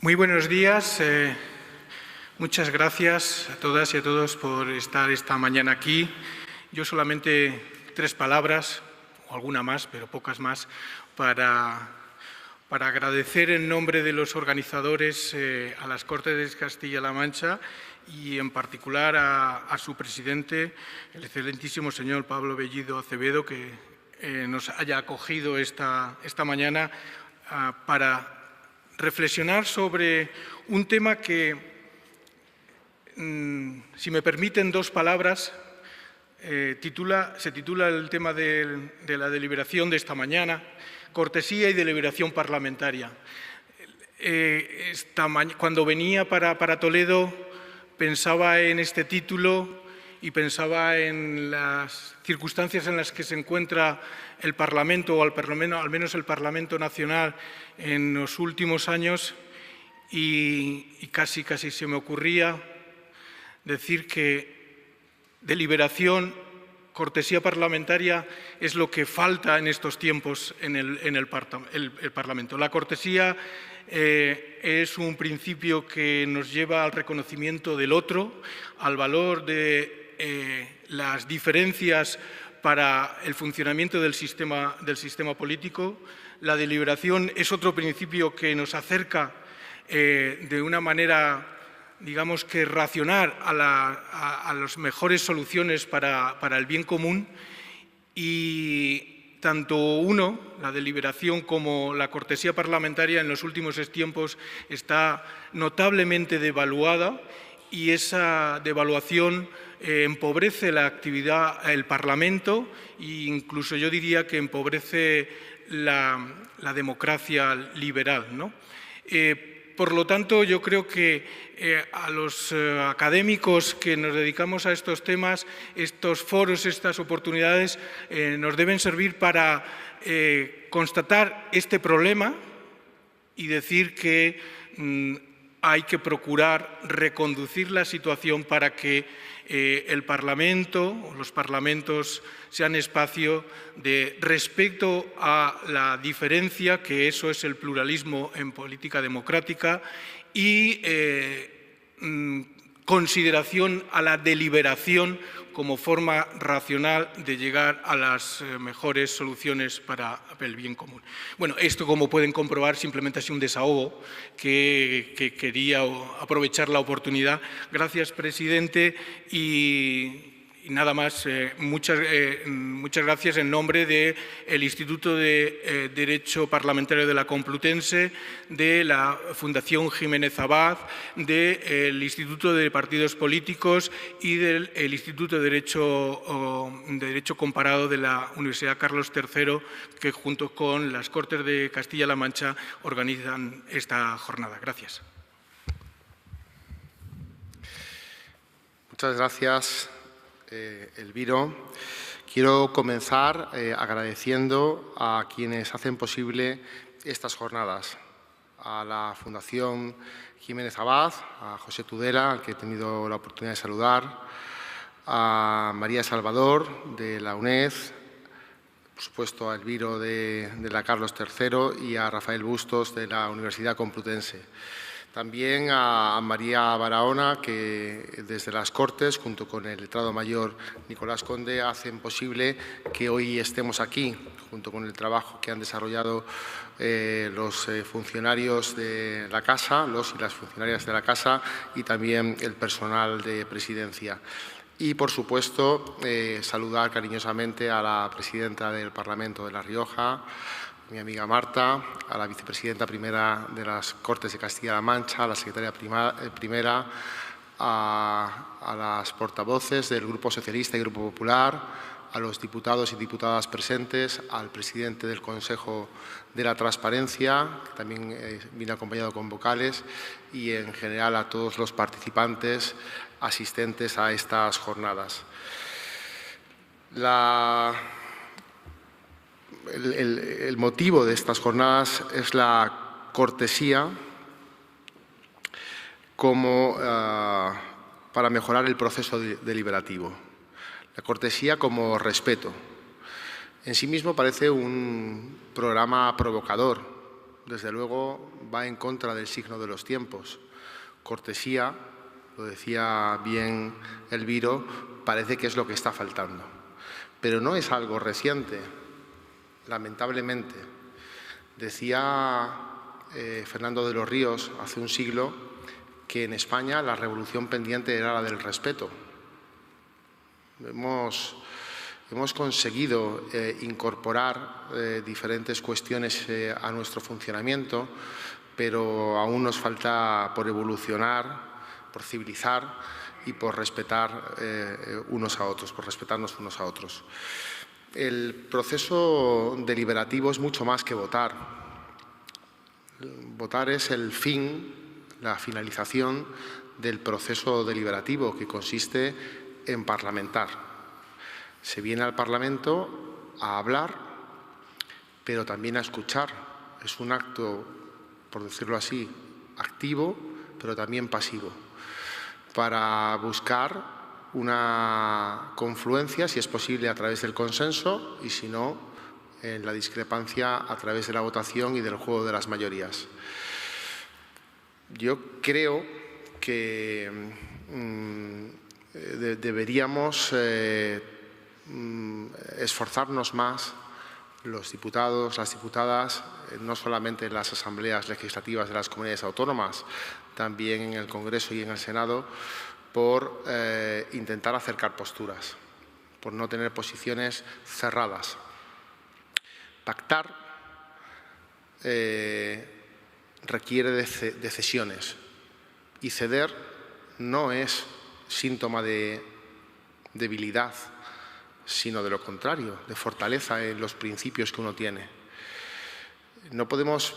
Muy buenos días. Muchas gracias a todas y a todos por estar esta mañana aquí. Yo solamente 3 palabras, o alguna más, pero pocas más, para agradecer en nombre de los organizadores a las Cortes de Castilla-La Mancha y en particular a su presidente, el excelentísimo señor Pablo Bellido Acevedo, que nos haya acogido esta mañana para reflexionar sobre un tema que, si me permiten 2 palabras, se titula el tema de la deliberación de esta mañana, cortesía y deliberación parlamentaria. Cuando venía para Toledo pensaba en este título y pensaba en las circunstancias en las que se encuentra el Parlamento, o al menos el Parlamento Nacional, en los últimos años, y casi se me ocurría decir que deliberación, cortesía parlamentaria es lo que falta en estos tiempos en el Parlamento. La cortesía es un principio que nos lleva al reconocimiento del otro, al valor de las diferencias para el funcionamiento del sistema político. La deliberación es otro principio que nos acerca de una manera, digamos que racional, a las mejores soluciones para el bien común, y tanto la deliberación, como la cortesía parlamentaria en los últimos tiempos está notablemente devaluada, y esa devaluación empobrece la actividad del Parlamento e incluso yo diría que empobrece la democracia liberal, ¿no? Por lo tanto, yo creo que a los académicos que nos dedicamos a estos temas, estos foros, estas oportunidades, nos deben servir para constatar este problema y decir que hay que procurar reconducir la situación para que el Parlamento o los parlamentos sean espacio de respeto a la diferencia, que eso es el pluralismo en política democrática, y consideración a la deliberación como forma racional de llegar a las mejores soluciones para el bien común. Bueno, esto, como pueden comprobar, simplemente ha sido un desahogo que quería aprovechar la oportunidad. Gracias, presidente, y nada más. Muchas gracias en nombre del Instituto de Derecho Parlamentario de la Complutense, de la Fundación Jiménez Abad, del Instituto de Partidos Políticos y del Instituto de Derecho Comparado de la Universidad Carlos III, que junto con las Cortes de Castilla-La Mancha organizan esta jornada. Gracias. Muchas gracias, Elviro. Quiero comenzar agradeciendo a quienes hacen posible estas jornadas, a la Fundación Jiménez Abad, a José Tudela, al que he tenido la oportunidad de saludar, a María Salvador de la UNED, por supuesto a Elviro de la Carlos III y a Rafael Bustos de la Universidad Complutense. También a María Barahona, que desde las Cortes, junto con el letrado mayor Nicolás Conde, hacen posible que hoy estemos aquí, junto con el trabajo que han desarrollado los funcionarios de la Casa, los y las funcionarias de la Casa, y también el personal de presidencia. Y, por supuesto, saludar cariñosamente a la presidenta del Parlamento de La Rioja, mi amiga Marta, a la vicepresidenta primera de las Cortes de Castilla-La Mancha, a la secretaria primera, a las portavoces del Grupo Socialista y Grupo Popular, a los diputados y diputadas presentes, al presidente del Consejo de la Transparencia, que también viene acompañado con vocales, y en general a todos los participantes asistentes a estas jornadas. El motivo de estas jornadas es la cortesía como para mejorar el proceso deliberativo. La cortesía como respeto. En sí mismo parece un programa provocador, desde luego, va en contra del signo de los tiempos. Cortesía, lo decía bien Elviro, parece que es lo que está faltando. Pero no es algo reciente, lamentablemente. Decía Fernando de los Ríos hace un siglo que en España la revolución pendiente era la del respeto. Hemos conseguido incorporar diferentes cuestiones a nuestro funcionamiento, pero aún nos falta por evolucionar, por civilizar y por respetar unos a otros, por respetarnos unos a otros. El proceso deliberativo es mucho más que votar. Votar es el fin, la finalización del proceso deliberativo, que consiste en parlamentar. Se viene al Parlamento a hablar, pero también a escuchar. Es un acto, por decirlo así, activo, pero también pasivo, para buscar una confluencia, si es posible, a través del consenso y, si no, en la discrepancia a través de la votación y del juego de las mayorías. Yo creo que deberíamos esforzarnos más, los diputados, las diputadas, no solamente en las asambleas legislativas de las comunidades autónomas, también en el Congreso y en el Senado, por intentar acercar posturas, por no tener posiciones cerradas. Pactar requiere de cesiones, y ceder no es síntoma de debilidad, sino de lo contrario, de fortaleza en los principios que uno tiene. No podemos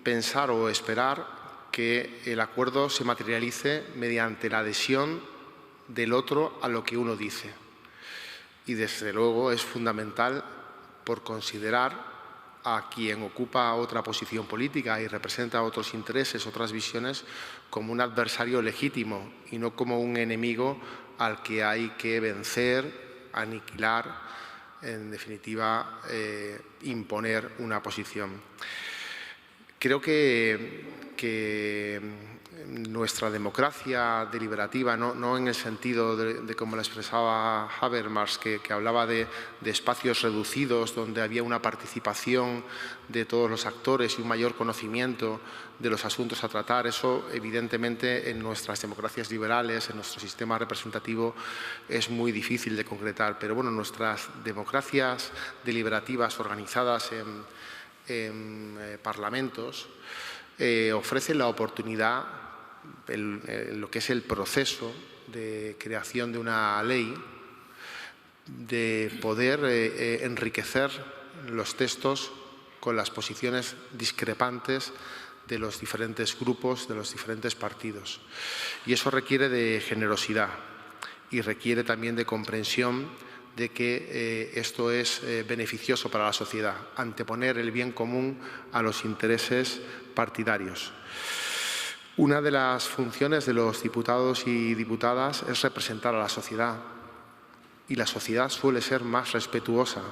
pensar o esperar que el acuerdo se materialice mediante la adhesión del otro a lo que uno dice. Y desde luego es fundamental, por considerar a quien ocupa otra posición política y representa otros intereses, otras visiones, como un adversario legítimo y no como un enemigo al que hay que vencer, aniquilar, en definitiva, imponer una posición. Creo que nuestra democracia deliberativa, no en el sentido de como la expresaba Habermas, que hablaba de espacios reducidos donde había una participación de todos los actores y un mayor conocimiento de los asuntos a tratar, eso evidentemente en nuestras democracias liberales, en nuestro sistema representativo, es muy difícil de concretar. Pero bueno, nuestras democracias deliberativas organizadas en parlamentos ofrecen la oportunidad, lo que es el proceso de creación de una ley, de poder enriquecer los textos con las posiciones discrepantes de los diferentes grupos, de los diferentes partidos. Y eso requiere de generosidad y requiere también de comprensión de que esto es beneficioso para la sociedad, anteponer el bien común a los intereses partidarios. Una de las funciones de los diputados y diputadas es representar a la sociedad, y la sociedad suele ser más respetuosa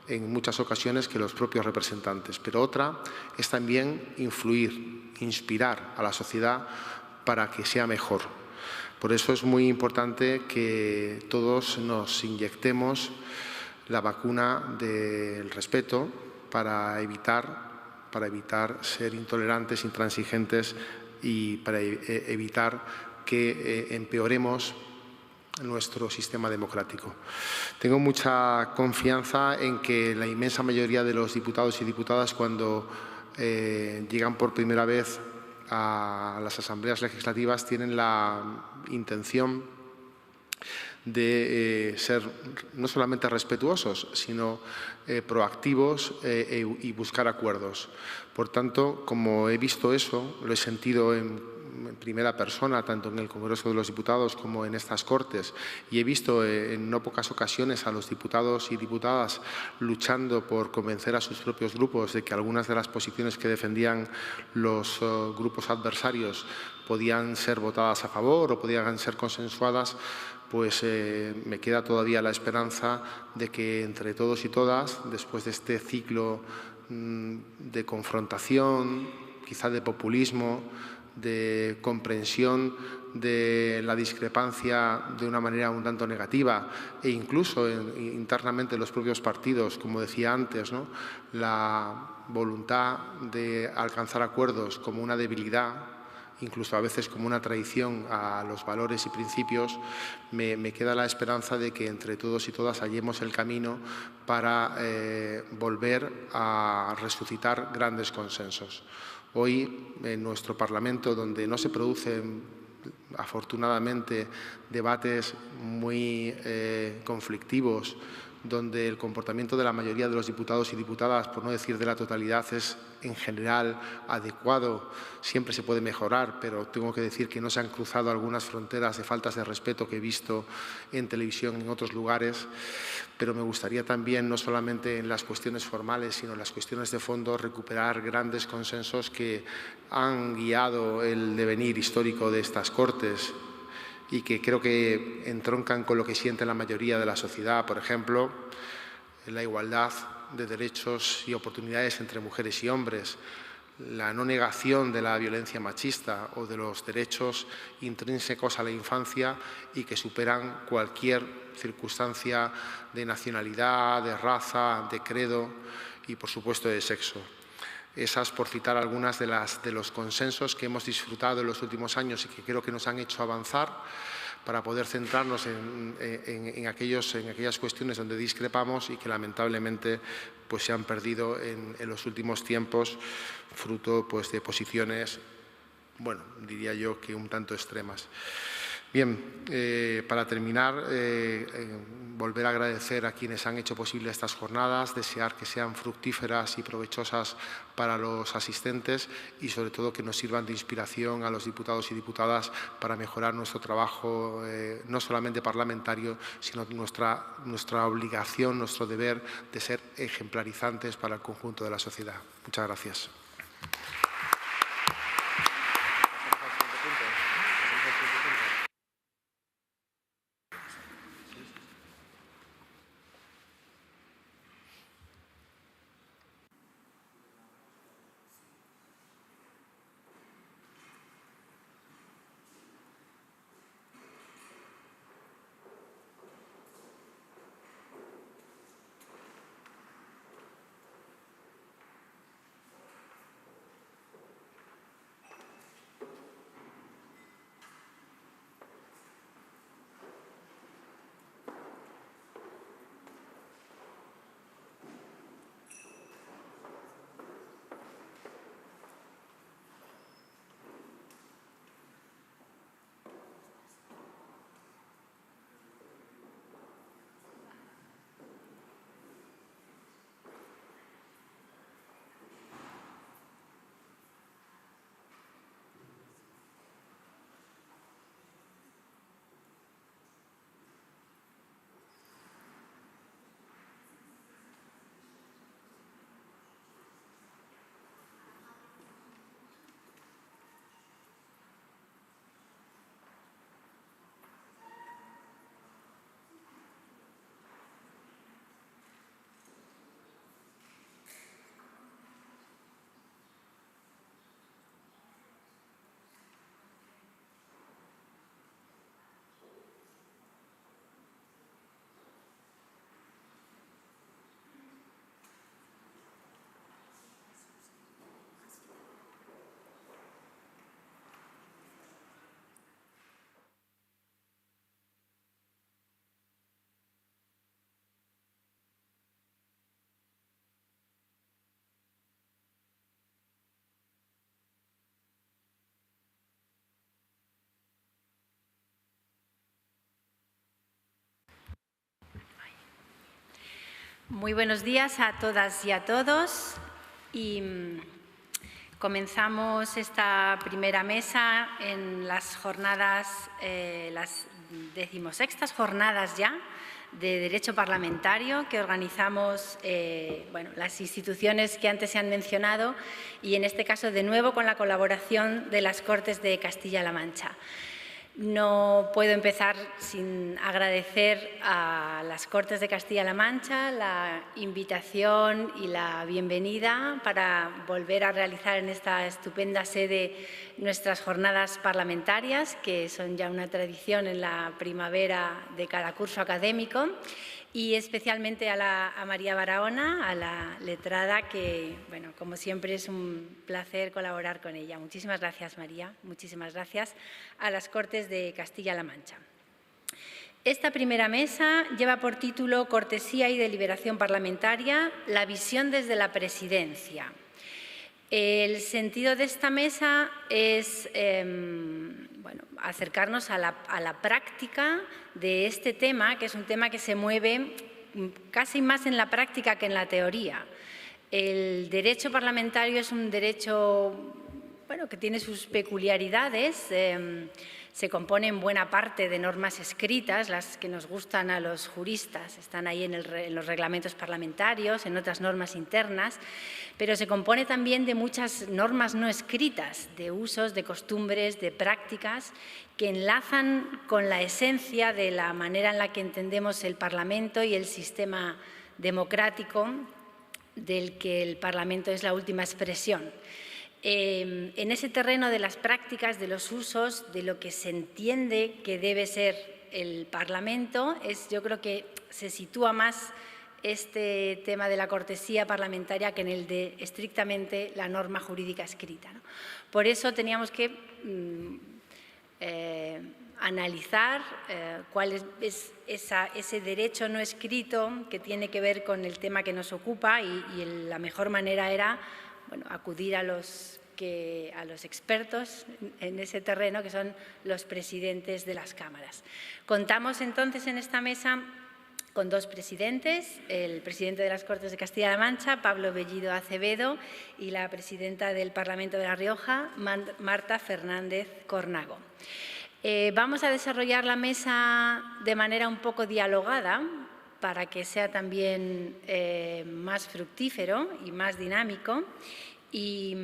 en muchas ocasiones que los propios representantes, pero otra es también influir, inspirar a la sociedad para que sea mejor. Por eso es muy importante que todos nos inyectemos la vacuna del respeto para evitar ser intolerantes, intransigentes y para evitar que empeoremos nuestro sistema democrático. Tengo mucha confianza en que la inmensa mayoría de los diputados y diputadas, cuando llegan por primera vez a las asambleas legislativas, tienen la intención de ser no solamente respetuosos, sino proactivos y buscar acuerdos. Por tanto, como he visto eso, lo he sentido en primera persona, tanto en el Congreso de los Diputados como en estas Cortes, y he visto en no pocas ocasiones a los diputados y diputadas luchando por convencer a sus propios grupos de que algunas de las posiciones que defendían los grupos adversarios podían ser votadas a favor o podían ser consensuadas, pues me queda todavía la esperanza de que entre todos y todas, después de este ciclo de confrontación, quizá de populismo, de comprensión de la discrepancia de una manera un tanto negativa e incluso internamente en los propios partidos, como decía antes, ¿no? La voluntad de alcanzar acuerdos como una debilidad, incluso a veces como una traición a los valores y principios, me queda la esperanza de que entre todos y todas hallemos el camino para volver a resucitar grandes consensos. Hoy, en nuestro Parlamento, donde no se producen, afortunadamente, debates muy conflictivos, donde el comportamiento de la mayoría de los diputados y diputadas, por no decir de la totalidad, es en general adecuado. Siempre se puede mejorar, pero tengo que decir que no se han cruzado algunas fronteras de faltas de respeto que he visto en televisión en otros lugares. Pero me gustaría también, no solamente en las cuestiones formales, sino en las cuestiones de fondo, recuperar grandes consensos que han guiado el devenir histórico de estas Cortes y que creo que entroncan con lo que siente la mayoría de la sociedad. Por ejemplo, la igualdad de derechos y oportunidades entre mujeres y hombres, la no negación de la violencia machista o de los derechos intrínsecos a la infancia y que superan cualquier circunstancia de nacionalidad, de raza, de credo y, por supuesto, de sexo. Esas, por citar algunas de los consensos que hemos disfrutado en los últimos años y que creo que nos han hecho avanzar para poder centrarnos en aquellas cuestiones donde discrepamos y que lamentablemente pues, se han perdido en los últimos tiempos, fruto pues, de posiciones, bueno, diría yo que un tanto extremas. Bien, para terminar, volver a agradecer a quienes han hecho posible estas jornadas, desear que sean fructíferas y provechosas para los asistentes y, sobre todo, que nos sirvan de inspiración a los diputados y diputadas para mejorar nuestro trabajo, no solamente parlamentario, sino nuestra obligación, nuestro deber de ser ejemplarizantes para el conjunto de la sociedad. Muchas gracias. Muy buenos días a todas y a todos. Y comenzamos esta primera mesa en las jornadas, las 16ª jornadas ya de Derecho Parlamentario que organizamos las instituciones que antes se han mencionado y en este caso de nuevo con la colaboración de las Cortes de Castilla-La Mancha. No puedo empezar sin agradecer a las Cortes de Castilla-La Mancha la invitación y la bienvenida para volver a realizar en esta estupenda sede nuestras jornadas parlamentarias, que son ya una tradición en la primavera de cada curso académico, y especialmente a María Barahona, a la letrada, que, bueno, como siempre es un placer colaborar con ella. Muchísimas gracias, María. Muchísimas gracias a las Cortes de Castilla-La Mancha. Esta primera mesa lleva por título Cortesía y deliberación parlamentaria, la visión desde la presidencia. El sentido de esta mesa es bueno, acercarnos a la práctica de este tema, que es un tema que se mueve casi más en la práctica que en la teoría. El derecho parlamentario es un derecho, bueno, que tiene sus peculiaridades. Se compone en buena parte de normas escritas, las que nos gustan a los juristas, están ahí en los reglamentos parlamentarios, en otras normas internas, pero se compone también de muchas normas no escritas, de usos, de costumbres, de prácticas que enlazan con la esencia de la manera en la que entendemos el Parlamento y el sistema democrático del que el Parlamento es la última expresión. En ese terreno de las prácticas, de los usos, de lo que se entiende que debe ser el Parlamento, yo creo que se sitúa más este tema de la cortesía parlamentaria que en el de estrictamente la norma jurídica escrita, ¿no? Por eso teníamos que analizar cuál es ese derecho no escrito que tiene que ver con el tema que nos ocupa y la mejor manera era, bueno, acudir a los expertos en ese terreno, que son los presidentes de las cámaras. Contamos entonces en esta mesa con dos presidentes, el presidente de las Cortes de Castilla-La Mancha, Pablo Bellido Acevedo, y la presidenta del Parlamento de La Rioja, Marta Fernández Cornago. Vamos a desarrollar la mesa de manera un poco dialogada para que sea también más fructífero y más dinámico, y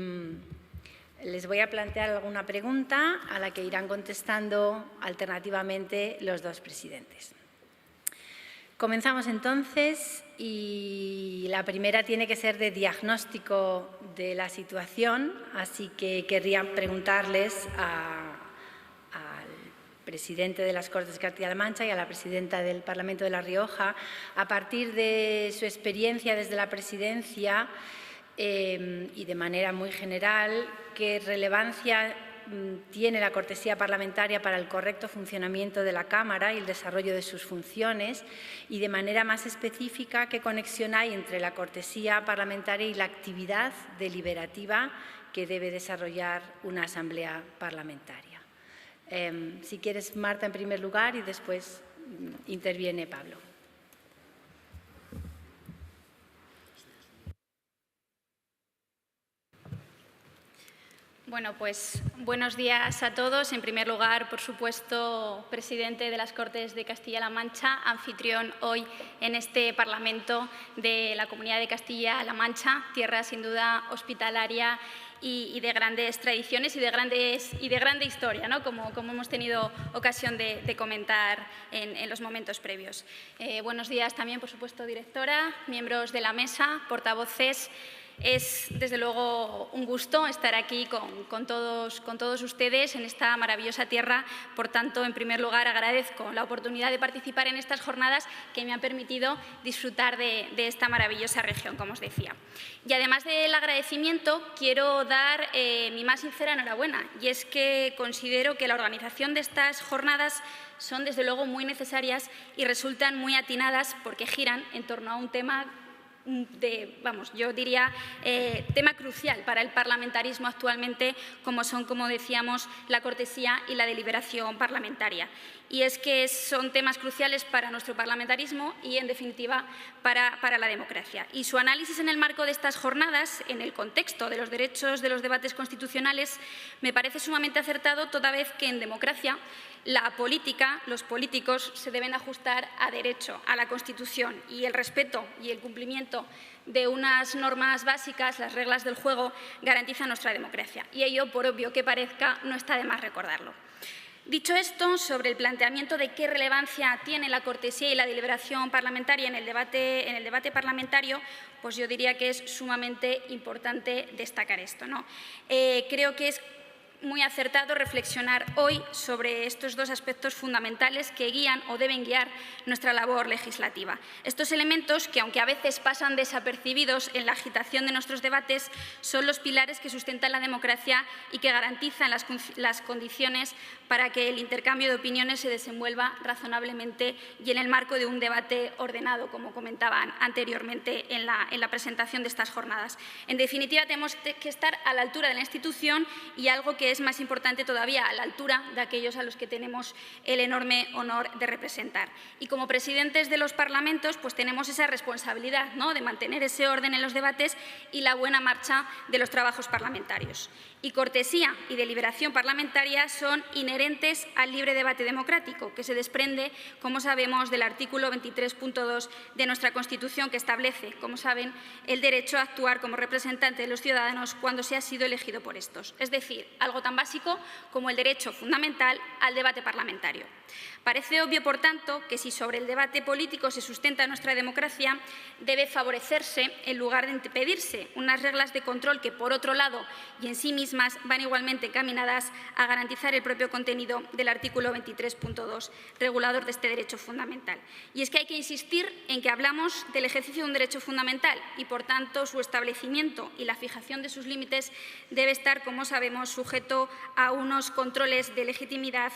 les voy a plantear alguna pregunta a la que irán contestando alternativamente los dos presidentes. Comenzamos entonces, y la primera tiene que ser de diagnóstico de la situación, así que querría preguntarles al presidente de las Cortes de Castilla-La Mancha y a la presidenta del Parlamento de La Rioja, a partir de su experiencia desde la presidencia y de manera muy general, ¿qué relevancia tiene la cortesía parlamentaria para el correcto funcionamiento de la Cámara y el desarrollo de sus funciones? Y de manera más específica, ¿qué conexión hay entre la cortesía parlamentaria y la actividad deliberativa que debe desarrollar una asamblea parlamentaria? Si quieres, Marta, en primer lugar, y después interviene Pablo. Bueno, pues buenos días a todos. En primer lugar, por supuesto, presidente de las Cortes de Castilla-La Mancha, anfitrión hoy en este Parlamento de la Comunidad de Castilla-La Mancha, tierra sin duda hospitalaria y de grandes tradiciones y de grande historia, ¿no? como hemos tenido ocasión de comentar en los momentos previos. Buenos días también, por supuesto, directora, miembros de la mesa, portavoces. Es, desde luego, un gusto estar aquí con todos ustedes en esta maravillosa tierra. Por tanto, en primer lugar, agradezco la oportunidad de participar en estas jornadas que me han permitido disfrutar de esta maravillosa región, como os decía. Y además del agradecimiento, quiero dar mi más sincera enhorabuena. Y es que considero que la organización de estas jornadas son, desde luego, muy necesarias y resultan muy atinadas porque giran en torno a un tema yo diría, tema crucial para el parlamentarismo actualmente, como son, como decíamos, la cortesía y la deliberación parlamentaria. Y es que son temas cruciales para nuestro parlamentarismo y, en definitiva, para la democracia. Y su análisis en el marco de estas jornadas, en el contexto de los derechos de los debates constitucionales, me parece sumamente acertado, toda vez que en democracia la política, los políticos, se deben ajustar a derecho, a la Constitución, y el respeto y el cumplimiento de unas normas básicas, las reglas del juego, garantizan nuestra democracia. Y ello, por obvio que parezca, no está de más recordarlo. Dicho esto, sobre el planteamiento de qué relevancia tiene la cortesía y la deliberación parlamentaria en el debate parlamentario, pues yo diría que es sumamente importante destacar esto, ¿no? Creo que es muy acertado reflexionar hoy sobre estos dos aspectos fundamentales que guían o deben guiar nuestra labor legislativa. Estos elementos, que aunque a veces pasan desapercibidos en la agitación de nuestros debates, son los pilares que sustentan la democracia y que garantizan las condiciones para que el intercambio de opiniones se desenvuelva razonablemente y en el marco de un debate ordenado, como comentaban anteriormente en la presentación de estas jornadas. En definitiva, tenemos que estar a la altura de la institución y algo que es más importante todavía, a la altura de aquellos a los que tenemos el enorme honor de representar. Y como presidentes de los parlamentos, pues tenemos esa responsabilidad, ¿no?, de mantener ese orden en los debates y la buena marcha de los trabajos parlamentarios. Y cortesía y deliberación parlamentaria son inherentes al libre debate democrático, que se desprende, como sabemos, del artículo 23.2 de nuestra Constitución, que establece, como saben, el derecho a actuar como representante de los ciudadanos cuando se ha sido elegido por estos. Es decir, algo tan básico como el derecho fundamental al debate parlamentario. Parece obvio, por tanto, que si sobre el debate político se sustenta nuestra democracia, debe favorecerse, en lugar de impedirse, unas reglas de control que, por otro lado, y en sí mismas, van igualmente encaminadas a garantizar el propio contenido del artículo 23.2, regulador de este derecho fundamental. Y es que hay que insistir en que hablamos del ejercicio de un derecho fundamental y, por tanto, su establecimiento y la fijación de sus límites debe estar, como sabemos, sujeto a unos controles de legitimidad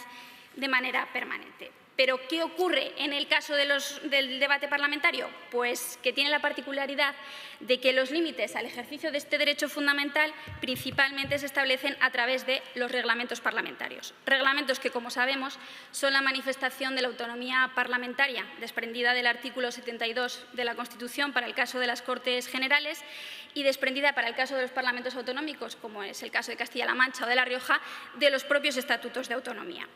de manera permanente. ¿Pero qué ocurre en el caso del debate parlamentario? Pues que tiene la particularidad de que los límites al ejercicio de este derecho fundamental principalmente se establecen a través de los reglamentos parlamentarios. Reglamentos que, como sabemos, son la manifestación de la autonomía parlamentaria desprendida del artículo 72 de la Constitución para el caso de las Cortes Generales y desprendida para el caso de los parlamentos autonómicos, como es el caso de Castilla-La Mancha o de La Rioja, de los propios estatutos de autonomía.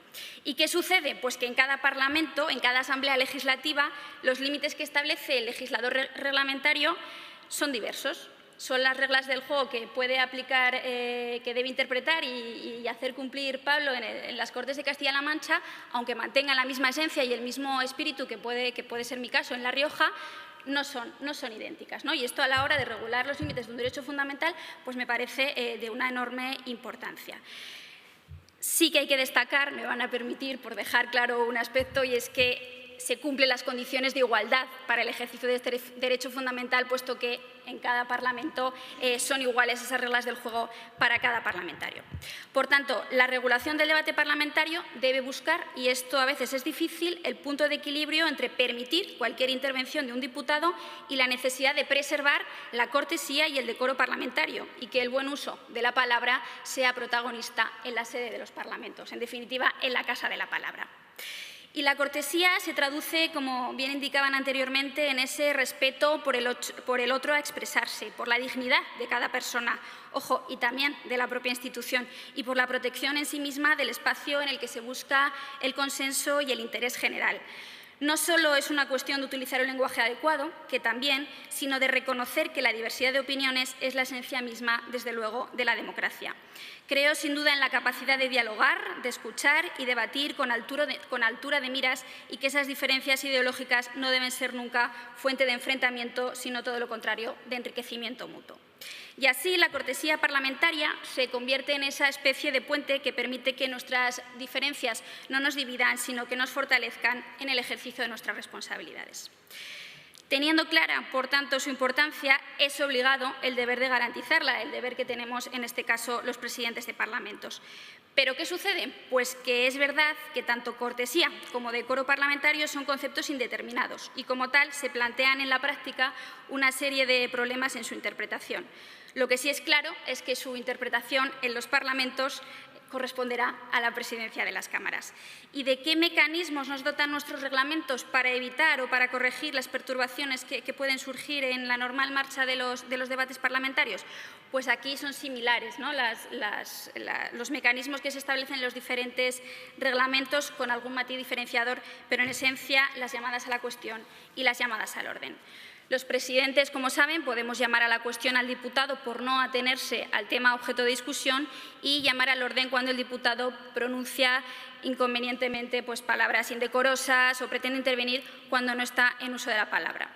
¿Y qué sucede? Pues que en cada Parlamento, en cada Asamblea Legislativa, los límites que establece el legislador reglamentario son diversos. Son las reglas del juego que puede aplicar, que debe interpretar y hacer cumplir Pablo en las Cortes de Castilla-La Mancha, aunque mantenga la misma esencia y el mismo espíritu que puede ser mi caso en La Rioja, no son idénticas, ¿no? Y esto, a la hora de regular los límites de un derecho fundamental, pues me parece de una enorme importancia. Sí que hay que destacar, me van a permitir, por dejar claro un aspecto, y es que se cumplen las condiciones de igualdad para el ejercicio de este derecho fundamental, puesto que en cada Parlamento son iguales esas reglas del juego para cada parlamentario. Por tanto, la regulación del debate parlamentario debe buscar, y esto a veces es difícil, el punto de equilibrio entre permitir cualquier intervención de un diputado y la necesidad de preservar la cortesía y el decoro parlamentario y que el buen uso de la palabra sea protagonista en la sede de los parlamentos, en definitiva, en la Casa de la Palabra. Y la cortesía se traduce, como bien indicaban anteriormente, en ese respeto por el otro a expresarse, por la dignidad de cada persona, ojo, y también de la propia institución, y por la protección en sí misma del espacio en el que se busca el consenso y el interés general. No solo es una cuestión de utilizar un lenguaje adecuado, que también, sino de reconocer que la diversidad de opiniones es la esencia misma, desde luego, de la democracia. Creo, sin duda, en la capacidad de dialogar, de escuchar y debatir con altura de miras, y que esas diferencias ideológicas no deben ser nunca fuente de enfrentamiento, sino todo lo contrario, de enriquecimiento mutuo. Y así la cortesía parlamentaria se convierte en esa especie de puente que permite que nuestras diferencias no nos dividan, sino que nos fortalezcan en el ejercicio de nuestras responsabilidades. Teniendo clara, por tanto, su importancia, es obligado el deber de garantizarla, el deber que tenemos, en este caso, los presidentes de parlamentos. ¿Pero qué sucede? Pues que es verdad que tanto cortesía como decoro parlamentario son conceptos indeterminados y, como tal, se plantean en la práctica una serie de problemas en su interpretación. Lo que sí es claro es que su interpretación en los parlamentos corresponderá a la presidencia de las cámaras. ¿Y de qué mecanismos nos dotan nuestros reglamentos para evitar o para corregir las perturbaciones que pueden surgir en la normal marcha de los debates parlamentarios? Pues aquí son similares, ¿no?, los mecanismos que se establecen en los diferentes reglamentos, con algún matiz diferenciador, pero en esencia las llamadas a la cuestión y las llamadas al orden. Los presidentes, como saben, podemos llamar a la cuestión al diputado por no atenerse al tema objeto de discusión y llamar al orden cuando el diputado pronuncia inconvenientemente palabras indecorosas o pretende intervenir cuando no está en uso de la palabra.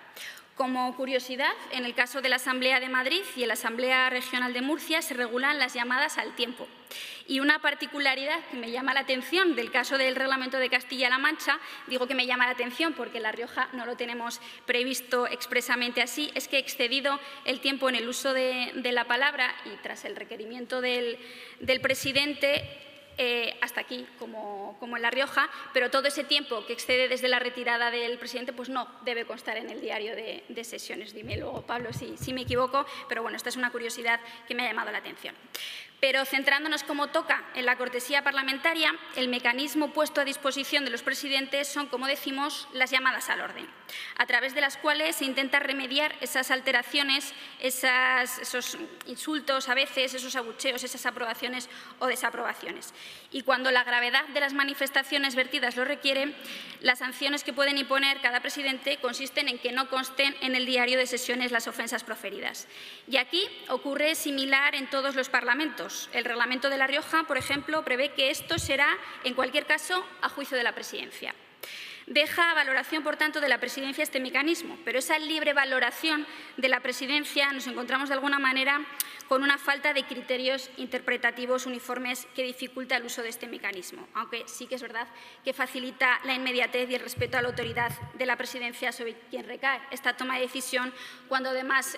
Como curiosidad, en el caso de la Asamblea de Madrid y en la Asamblea Regional de Murcia se regulan las llamadas al tiempo. Y una particularidad que me llama la atención del caso del Reglamento de Castilla-La Mancha, digo que me llama la atención porque en La Rioja no lo tenemos previsto expresamente así, es que excedido el tiempo en el uso de la palabra y tras el requerimiento del presidente, hasta aquí, como en La Rioja, pero todo ese tiempo que excede desde la retirada del presidente pues no debe constar en el diario de sesiones. Dime luego, Pablo, si me equivoco, pero bueno, esta es una curiosidad que me ha llamado la atención. Pero centrándonos como toca en la cortesía parlamentaria, el mecanismo puesto a disposición de los presidentes son, como decimos, las llamadas al orden, a través de las cuales se intenta remediar esas alteraciones, esos insultos a veces, esos abucheos, esas aprobaciones o desaprobaciones. Y cuando la gravedad de las manifestaciones vertidas lo requiere, las sanciones que pueden imponer cada presidente consisten en que no consten en el diario de sesiones las ofensas proferidas. Y aquí ocurre similar en todos los parlamentos. El Reglamento de La Rioja, por ejemplo, prevé que esto será, en cualquier caso, a juicio de la Presidencia. Deja a valoración, por tanto, de la Presidencia este mecanismo, pero esa libre valoración de la Presidencia nos encontramos de alguna manera con una falta de criterios interpretativos uniformes que dificulta el uso de este mecanismo, aunque sí que es verdad que facilita la inmediatez y el respeto a la autoridad de la Presidencia sobre quien recae esta toma de decisión, cuando además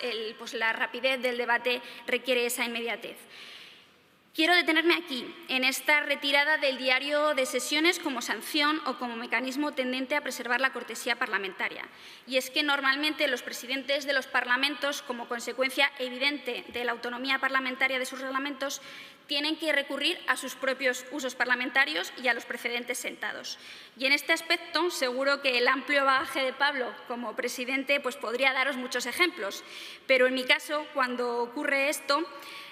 la rapidez del debate requiere esa inmediatez. Quiero detenerme aquí, en esta retirada del diario de sesiones como sanción o como mecanismo tendente a preservar la cortesía parlamentaria. Y es que normalmente los presidentes de los parlamentos, como consecuencia evidente de la autonomía parlamentaria de sus reglamentos, tienen que recurrir a sus propios usos parlamentarios y a los precedentes sentados. Y en este aspecto, seguro que el amplio bagaje de Pablo como presidente podría daros muchos ejemplos, pero en mi caso, cuando ocurre esto,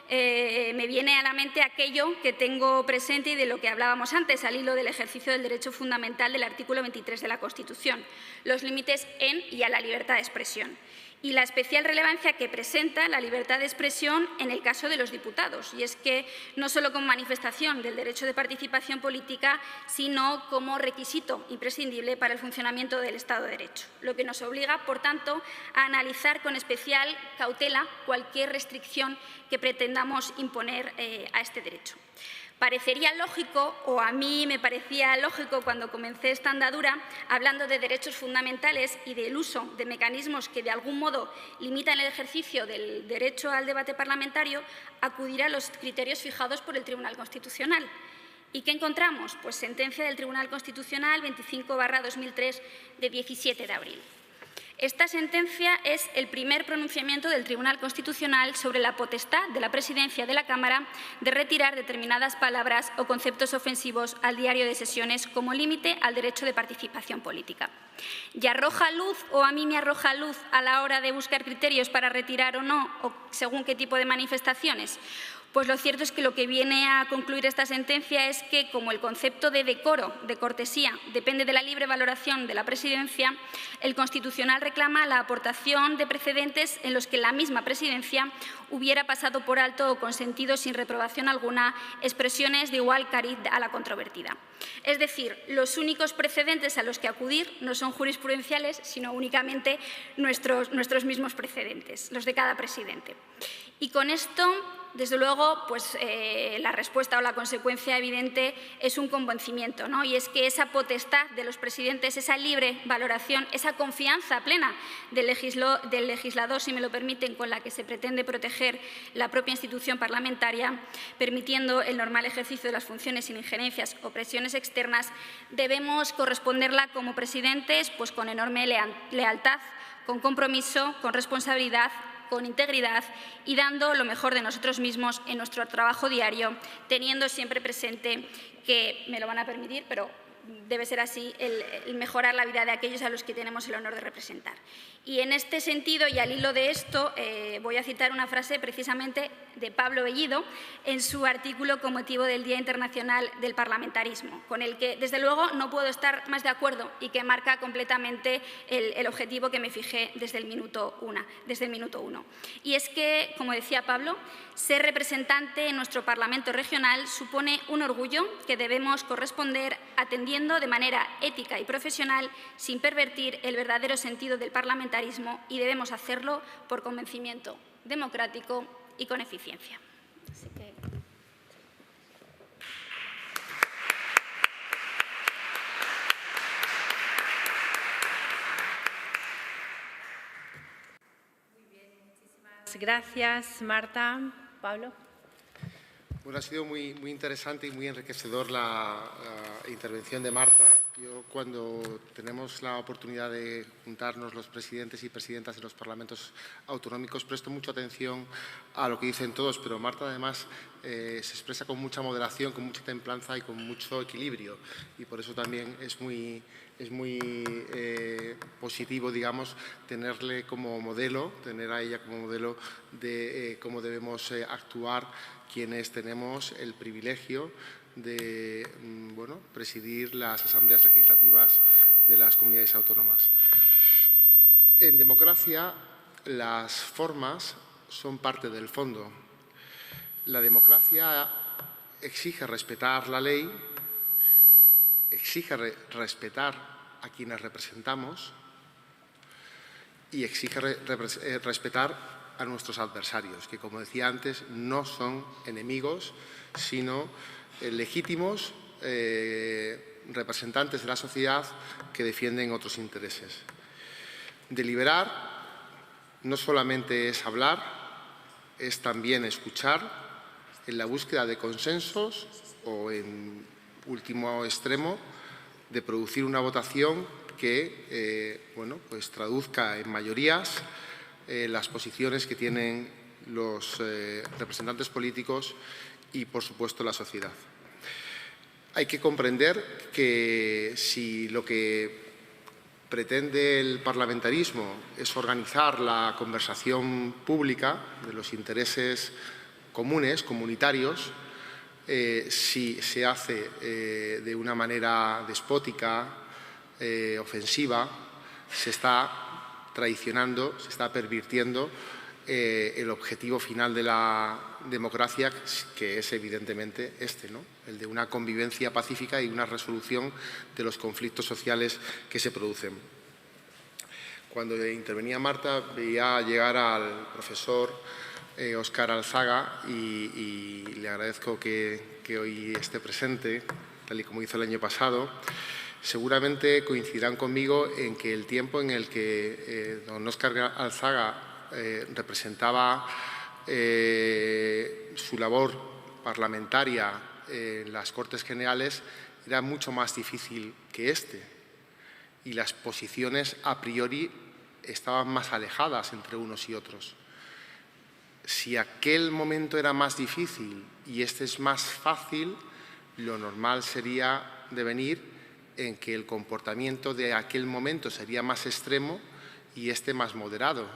me viene a la mente aquello que tengo presente y de lo que hablábamos antes, al hilo del ejercicio del derecho fundamental del artículo 23 de la Constitución, los límites en y a la libertad de expresión. Y la especial relevancia que presenta la libertad de expresión en el caso de los diputados. Y es que no solo como manifestación del derecho de participación política, sino como requisito imprescindible para el funcionamiento del Estado de Derecho. Lo que nos obliga, por tanto, a analizar con especial cautela cualquier restricción que pretendamos imponer a este derecho. Parecería lógico, o a mí me parecía lógico cuando comencé esta andadura, hablando de derechos fundamentales y del uso de mecanismos que de algún modo limitan el ejercicio del derecho al debate parlamentario, acudir a los criterios fijados por el Tribunal Constitucional. ¿Y qué encontramos? Pues sentencia del Tribunal Constitucional 25/2003 de 17 de abril. Esta sentencia es el primer pronunciamiento del Tribunal Constitucional sobre la potestad de la Presidencia de la Cámara de retirar determinadas palabras o conceptos ofensivos al diario de sesiones como límite al derecho de participación política. ¿Y arroja luz, o a mí me arroja luz, a la hora de buscar criterios para retirar o no, o según qué tipo de manifestaciones? Pues lo cierto es que lo que viene a concluir esta sentencia es que, como el concepto de decoro, de cortesía, depende de la libre valoración de la Presidencia, el Constitucional reclama la aportación de precedentes en los que la misma Presidencia hubiera pasado por alto o consentido sin reprobación alguna expresiones de igual cariz a la controvertida. Es decir, los únicos precedentes a los que acudir no son jurisprudenciales, sino únicamente nuestros mismos precedentes, los de cada presidente. Y con esto, desde luego, la respuesta o la consecuencia evidente es un convencimiento, ¿no? Y es que esa potestad de los presidentes, esa libre valoración, esa confianza plena del legislador, si me lo permiten, con la que se pretende proteger la propia institución parlamentaria, permitiendo el normal ejercicio de las funciones sin injerencias o presiones externas, debemos corresponderla como presidentes con enorme lealtad, con compromiso, con responsabilidad, con integridad y dando lo mejor de nosotros mismos en nuestro trabajo diario, teniendo siempre presente que, me lo van a permitir, pero debe ser así el mejorar la vida de aquellos a los que tenemos el honor de representar. Y en este sentido, y al hilo de esto, voy a citar una frase precisamente de Pablo Bellido en su artículo con motivo del Día Internacional del Parlamentarismo, con el que, desde luego, no puedo estar más de acuerdo y que marca completamente el objetivo que me fijé desde el minuto uno. Y es que, como decía Pablo, ser representante en nuestro Parlamento regional supone un orgullo que debemos corresponder atendiendo de manera ética y profesional sin pervertir el verdadero sentido del parlamentarismo, y debemos hacerlo por convencimiento democrático y con eficiencia. Así que... Gracias, Marta. Pablo. Bueno, ha sido muy interesante y muy enriquecedor la intervención de Marta. Yo, cuando tenemos la oportunidad de juntarnos los presidentes y presidentas de los parlamentos autonómicos, presto mucha atención a lo que dicen todos, pero Marta además se expresa con mucha moderación, con mucha templanza y con mucho equilibrio, y por eso también es muy positivo, digamos, tenerle como modelo, tener a ella como modelo de cómo debemos actuar quienes tenemos el privilegio de presidir las asambleas legislativas de las comunidades autónomas. En democracia, las formas son parte del fondo. La democracia exige respetar la ley, exige respetar a quienes representamos y exige respetar a nuestros adversarios, que, como decía antes, no son enemigos, sino legítimos representantes de la sociedad que defienden otros intereses. Deliberar no solamente es hablar, es también escuchar en la búsqueda de consensos o, en último extremo, de producir una votación que pues traduzca en mayorías las posiciones que tienen los representantes políticos y, por supuesto, la sociedad. Hay que comprender que si lo que pretende el parlamentarismo es organizar la conversación pública de los intereses comunes, comunitarios, si se hace de una manera despótica, ofensiva, se está traicionando, se está pervirtiendo el objetivo final de la democracia, que es evidentemente el de una convivencia pacífica y una resolución de los conflictos sociales que se producen. Cuando intervenía Marta, veía llegar al profesor Óscar Alzaga y le agradezco que hoy esté presente, tal y como hizo el año pasado. Seguramente coincidirán conmigo en que el tiempo en el que don Óscar Alzaga representaba su labor parlamentaria en las Cortes Generales era mucho más difícil que este, y las posiciones a priori estaban más alejadas entre unos y otros. Si aquel momento era más difícil y este es más fácil, lo normal sería devenir en que el comportamiento de aquel momento sería más extremo y este más moderado.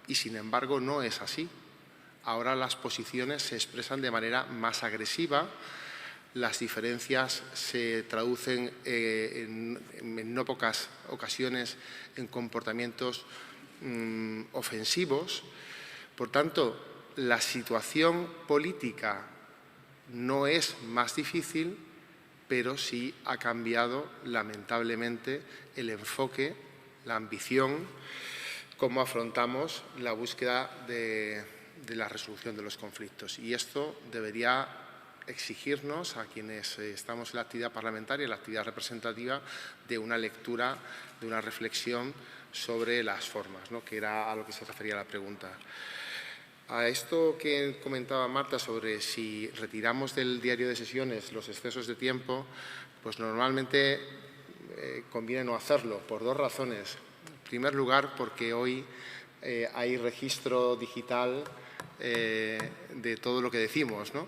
Y, sin embargo, no es así. Ahora las posiciones se expresan de manera más agresiva, las diferencias se traducen en no pocas ocasiones en comportamientos ofensivos. Por tanto, la situación política no es más difícil, pero sí ha cambiado lamentablemente el enfoque, la ambición, cómo afrontamos la búsqueda de la resolución de los conflictos. Y esto debería exigirnos a quienes estamos en la actividad parlamentaria, en la actividad representativa, de una lectura, de una reflexión sobre las formas, que era a lo que se refería la pregunta. A esto que comentaba Marta sobre si retiramos del diario de sesiones los excesos de tiempo, pues normalmente conviene no hacerlo, por dos razones. En primer lugar, porque hoy hay registro digital de todo lo que decimos, ¿no?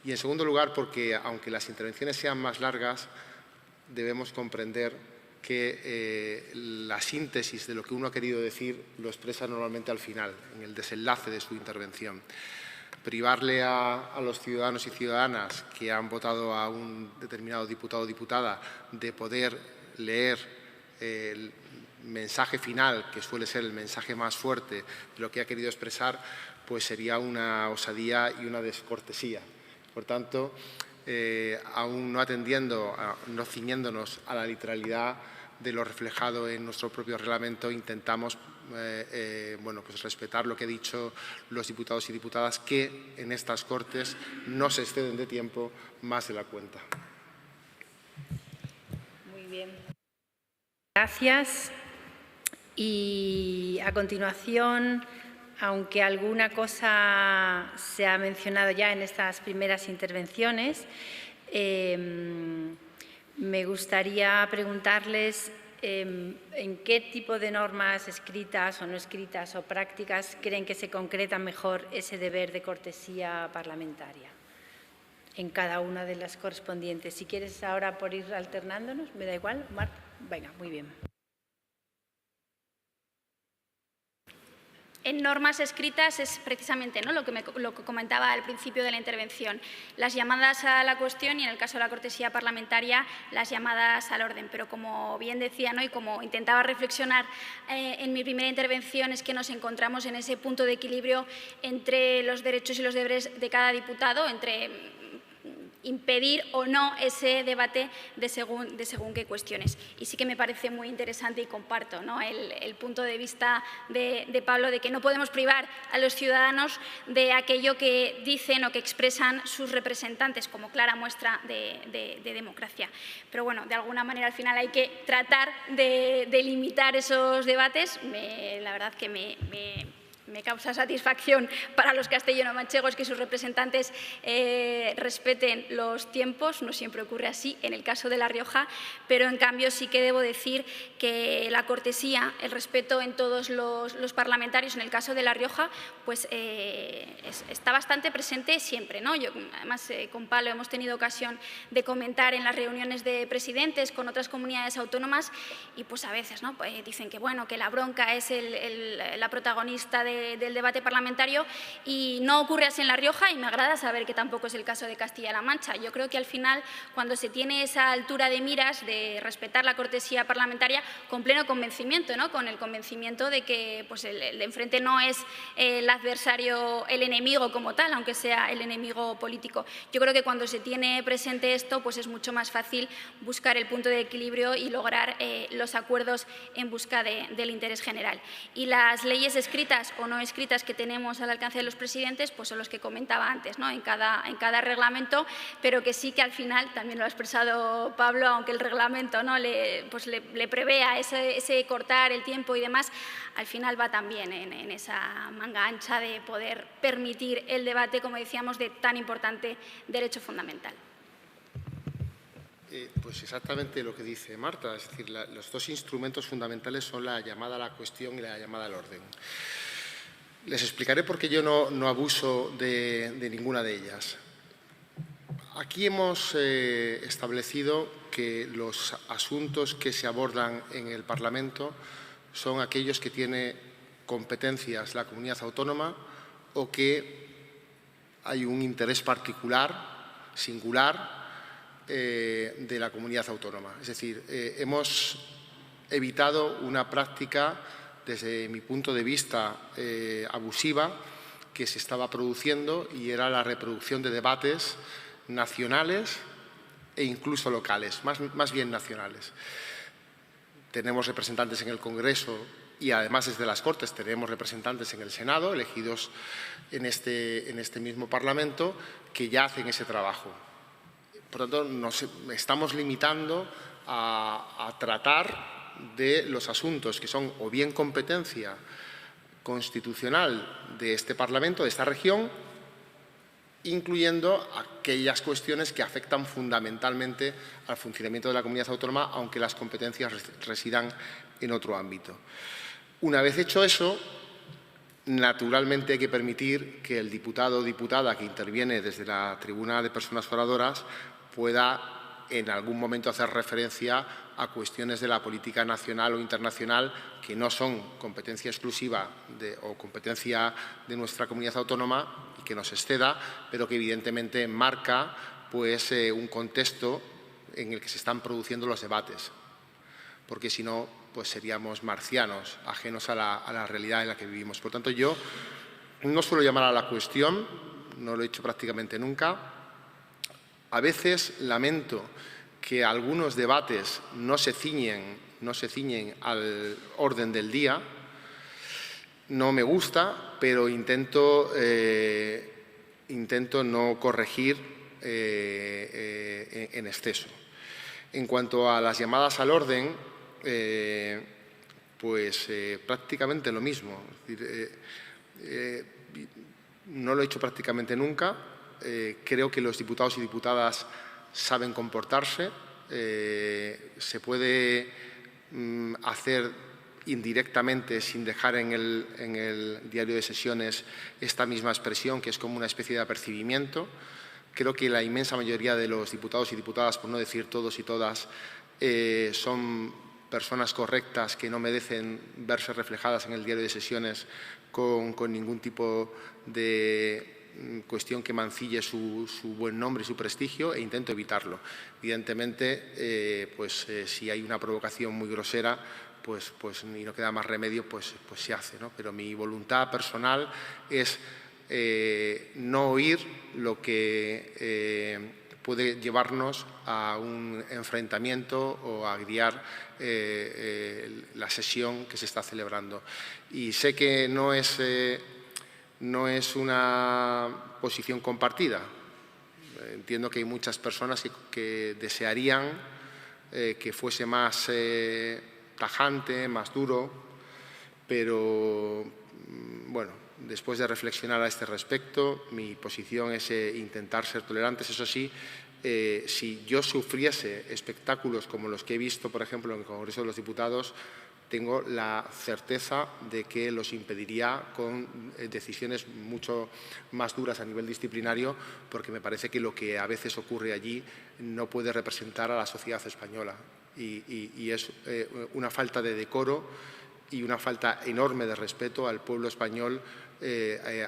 Y en segundo lugar, porque aunque las intervenciones sean más largas, debemos comprender que la síntesis de lo que uno ha querido decir lo expresa normalmente al final, en el desenlace de su intervención. Privarle a los ciudadanos y ciudadanas que han votado a un determinado diputado o diputada de poder leer el mensaje final, que suele ser el mensaje más fuerte de lo que ha querido expresar, pues sería una osadía y una descortesía. Por tanto, aún no atendiendo, no ciñéndonos a la literalidad de lo reflejado en nuestro propio reglamento, intentamos bueno, pues respetar lo que han dicho los diputados y diputadas, que en estas Cortes no se exceden de tiempo más de la cuenta. Muy bien. Gracias. Y a continuación, aunque alguna cosa se ha mencionado ya en estas primeras intervenciones, me gustaría preguntarles en qué tipo de normas escritas o no escritas o prácticas creen que se concreta mejor ese deber de cortesía parlamentaria en cada una de las correspondientes. Si quieres ahora por ir alternándonos, me da igual, Marta. Venga, muy bien. En normas escritas es precisamente, ¿no?, lo que comentaba al principio de la intervención, las llamadas a la cuestión y, en el caso de la cortesía parlamentaria, las llamadas al orden. Pero, como bien decía, ¿no?, y como intentaba reflexionar en mi primera intervención, es que nos encontramos en ese punto de equilibrio entre los derechos y los deberes de cada diputado, entre impedir o no ese debate de según qué cuestiones. Y sí que me parece muy interesante y comparto, ¿no?, el punto de vista de Pablo, de que no podemos privar a los ciudadanos de aquello que dicen o que expresan sus representantes, como clara muestra de democracia. Pero bueno, de alguna manera al final hay que tratar de limitar esos debates. La verdad que me causa satisfacción para los castellano-manchegos que sus representantes respeten los tiempos. No siempre ocurre así en el caso de La Rioja, pero en cambio sí que debo decir que la cortesía, el respeto en todos los parlamentarios, en el caso de La Rioja, pues está bastante presente siempre, ¿no? Yo, además, con Pablo hemos tenido ocasión de comentar en las reuniones de presidentes con otras comunidades autónomas y pues a veces, ¿no?, pues dicen que, bueno, que la bronca es la protagonista del debate parlamentario, y no ocurre así en La Rioja, y me agrada saber que tampoco es el caso de Castilla-La Mancha. Yo creo que al final, cuando se tiene esa altura de miras de respetar la cortesía parlamentaria con pleno convencimiento, ¿no?, con el convencimiento de que pues, el de enfrente no es el adversario, el enemigo como tal, aunque sea el enemigo político. Yo creo que cuando se tiene presente esto, pues es mucho más fácil buscar el punto de equilibrio y lograr los acuerdos en busca del interés general. Y las leyes escritas o no escritas que tenemos al alcance de los presidentes, pues son los que comentaba antes, ¿no?, en cada reglamento, pero que sí que al final, también lo ha expresado Pablo, aunque el reglamento, ¿no?, le prevea ese cortar el tiempo y demás, al final va también en esa manga ancha de poder permitir el debate, como decíamos, de tan importante derecho fundamental. Pues exactamente lo que dice Marta, es decir, los dos instrumentos fundamentales son la llamada a la cuestión y la llamada al orden. Les explicaré por qué yo no abuso de ninguna de ellas. Aquí hemos establecido que los asuntos que se abordan en el Parlamento son aquellos que tiene competencias la comunidad autónoma o que hay un interés particular, singular, de la comunidad autónoma. Es decir, hemos evitado una práctica, desde mi punto de vista, abusiva, que se estaba produciendo, y era la reproducción de debates nacionales e incluso locales, más bien nacionales. Tenemos representantes en el Congreso y, además, desde las Cortes tenemos representantes en el Senado, elegidos en este mismo Parlamento, que ya hacen ese trabajo. Por tanto, nos estamos limitando a tratar de los asuntos que son o bien competencia constitucional de este Parlamento, de esta región, incluyendo aquellas cuestiones que afectan fundamentalmente al funcionamiento de la comunidad autónoma, aunque las competencias residan en otro ámbito. Una vez hecho eso, naturalmente hay que permitir que el diputado o diputada que interviene desde la tribuna de personas oradoras pueda en algún momento hacer referencia a cuestiones de la política nacional o internacional que no son competencia exclusiva o competencia de nuestra comunidad autónoma y que nos exceda, pero que evidentemente marca pues, un contexto en el que se están produciendo los debates, porque si no, pues seríamos marcianos, ajenos a la realidad en la que vivimos. Por tanto, yo no suelo llamar a la cuestión, no lo he hecho prácticamente nunca. A veces lamento que algunos debates no se ciñen al orden del día. No me gusta, pero intento no corregir en exceso. En cuanto a las llamadas al orden, pues prácticamente lo mismo. Es decir, no lo he hecho prácticamente nunca. Creo que los diputados y diputadas saben comportarse. Se puede hacer indirectamente, sin dejar en el diario de sesiones esta misma expresión, que es como una especie de apercibimiento. Creo que la inmensa mayoría de los diputados y diputadas, por no decir todos y todas, son personas correctas que no merecen verse reflejadas en el diario de sesiones con ningún tipo de cuestión que mancille su buen nombre y su prestigio, e intento evitarlo. Evidentemente, si hay una provocación muy grosera, pues y no queda más remedio, pues se hace, ¿no? Pero mi voluntad personal es no oír lo que puede llevarnos a un enfrentamiento o a agriar la sesión que se está celebrando. Y sé que no es una posición compartida. Entiendo que hay muchas personas que desearían que fuese más tajante, más duro, pero bueno, después de reflexionar a este respecto, mi posición es intentar ser tolerantes. Eso sí, si yo sufriese espectáculos como los que he visto, por ejemplo, en el Congreso de los Diputados, tengo la certeza de que los impediría con decisiones mucho más duras a nivel disciplinario, porque me parece que lo que a veces ocurre allí no puede representar a la sociedad española y es una falta de decoro y una falta enorme de respeto al pueblo español.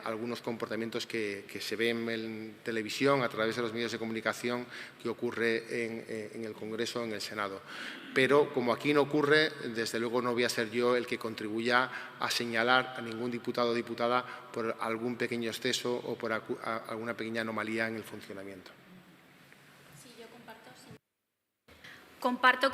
Algunos comportamientos que se ven en televisión, a través de los medios de comunicación, que ocurre en el Congreso, en el Senado. Pero, como aquí no ocurre, desde luego no voy a ser yo el que contribuya a señalar a ningún diputado o diputada por algún pequeño exceso o por alguna pequeña anomalía en el funcionamiento. Sí, yo comparto.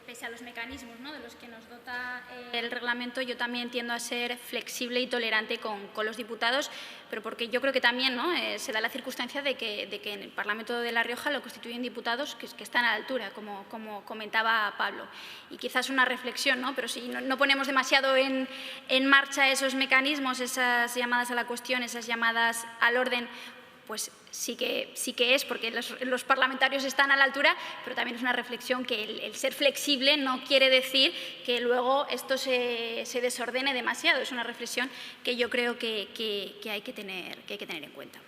Pese a los mecanismos, ¿no?, de los que nos dota el reglamento, yo también tiendo a ser flexible y tolerante con los diputados, pero porque yo creo que también, ¿no?, se da la circunstancia de que en el Parlamento de La Rioja lo constituyen diputados que están a la altura, como comentaba Pablo. Y quizás una reflexión, ¿no?, pero si no ponemos demasiado en marcha esos mecanismos, esas llamadas a la cuestión, esas llamadas al orden, pues sí que es, porque los parlamentarios están a la altura, pero también es una reflexión que el ser flexible no quiere decir que luego esto se desordene demasiado. Es una reflexión que yo creo que hay que tener en cuenta.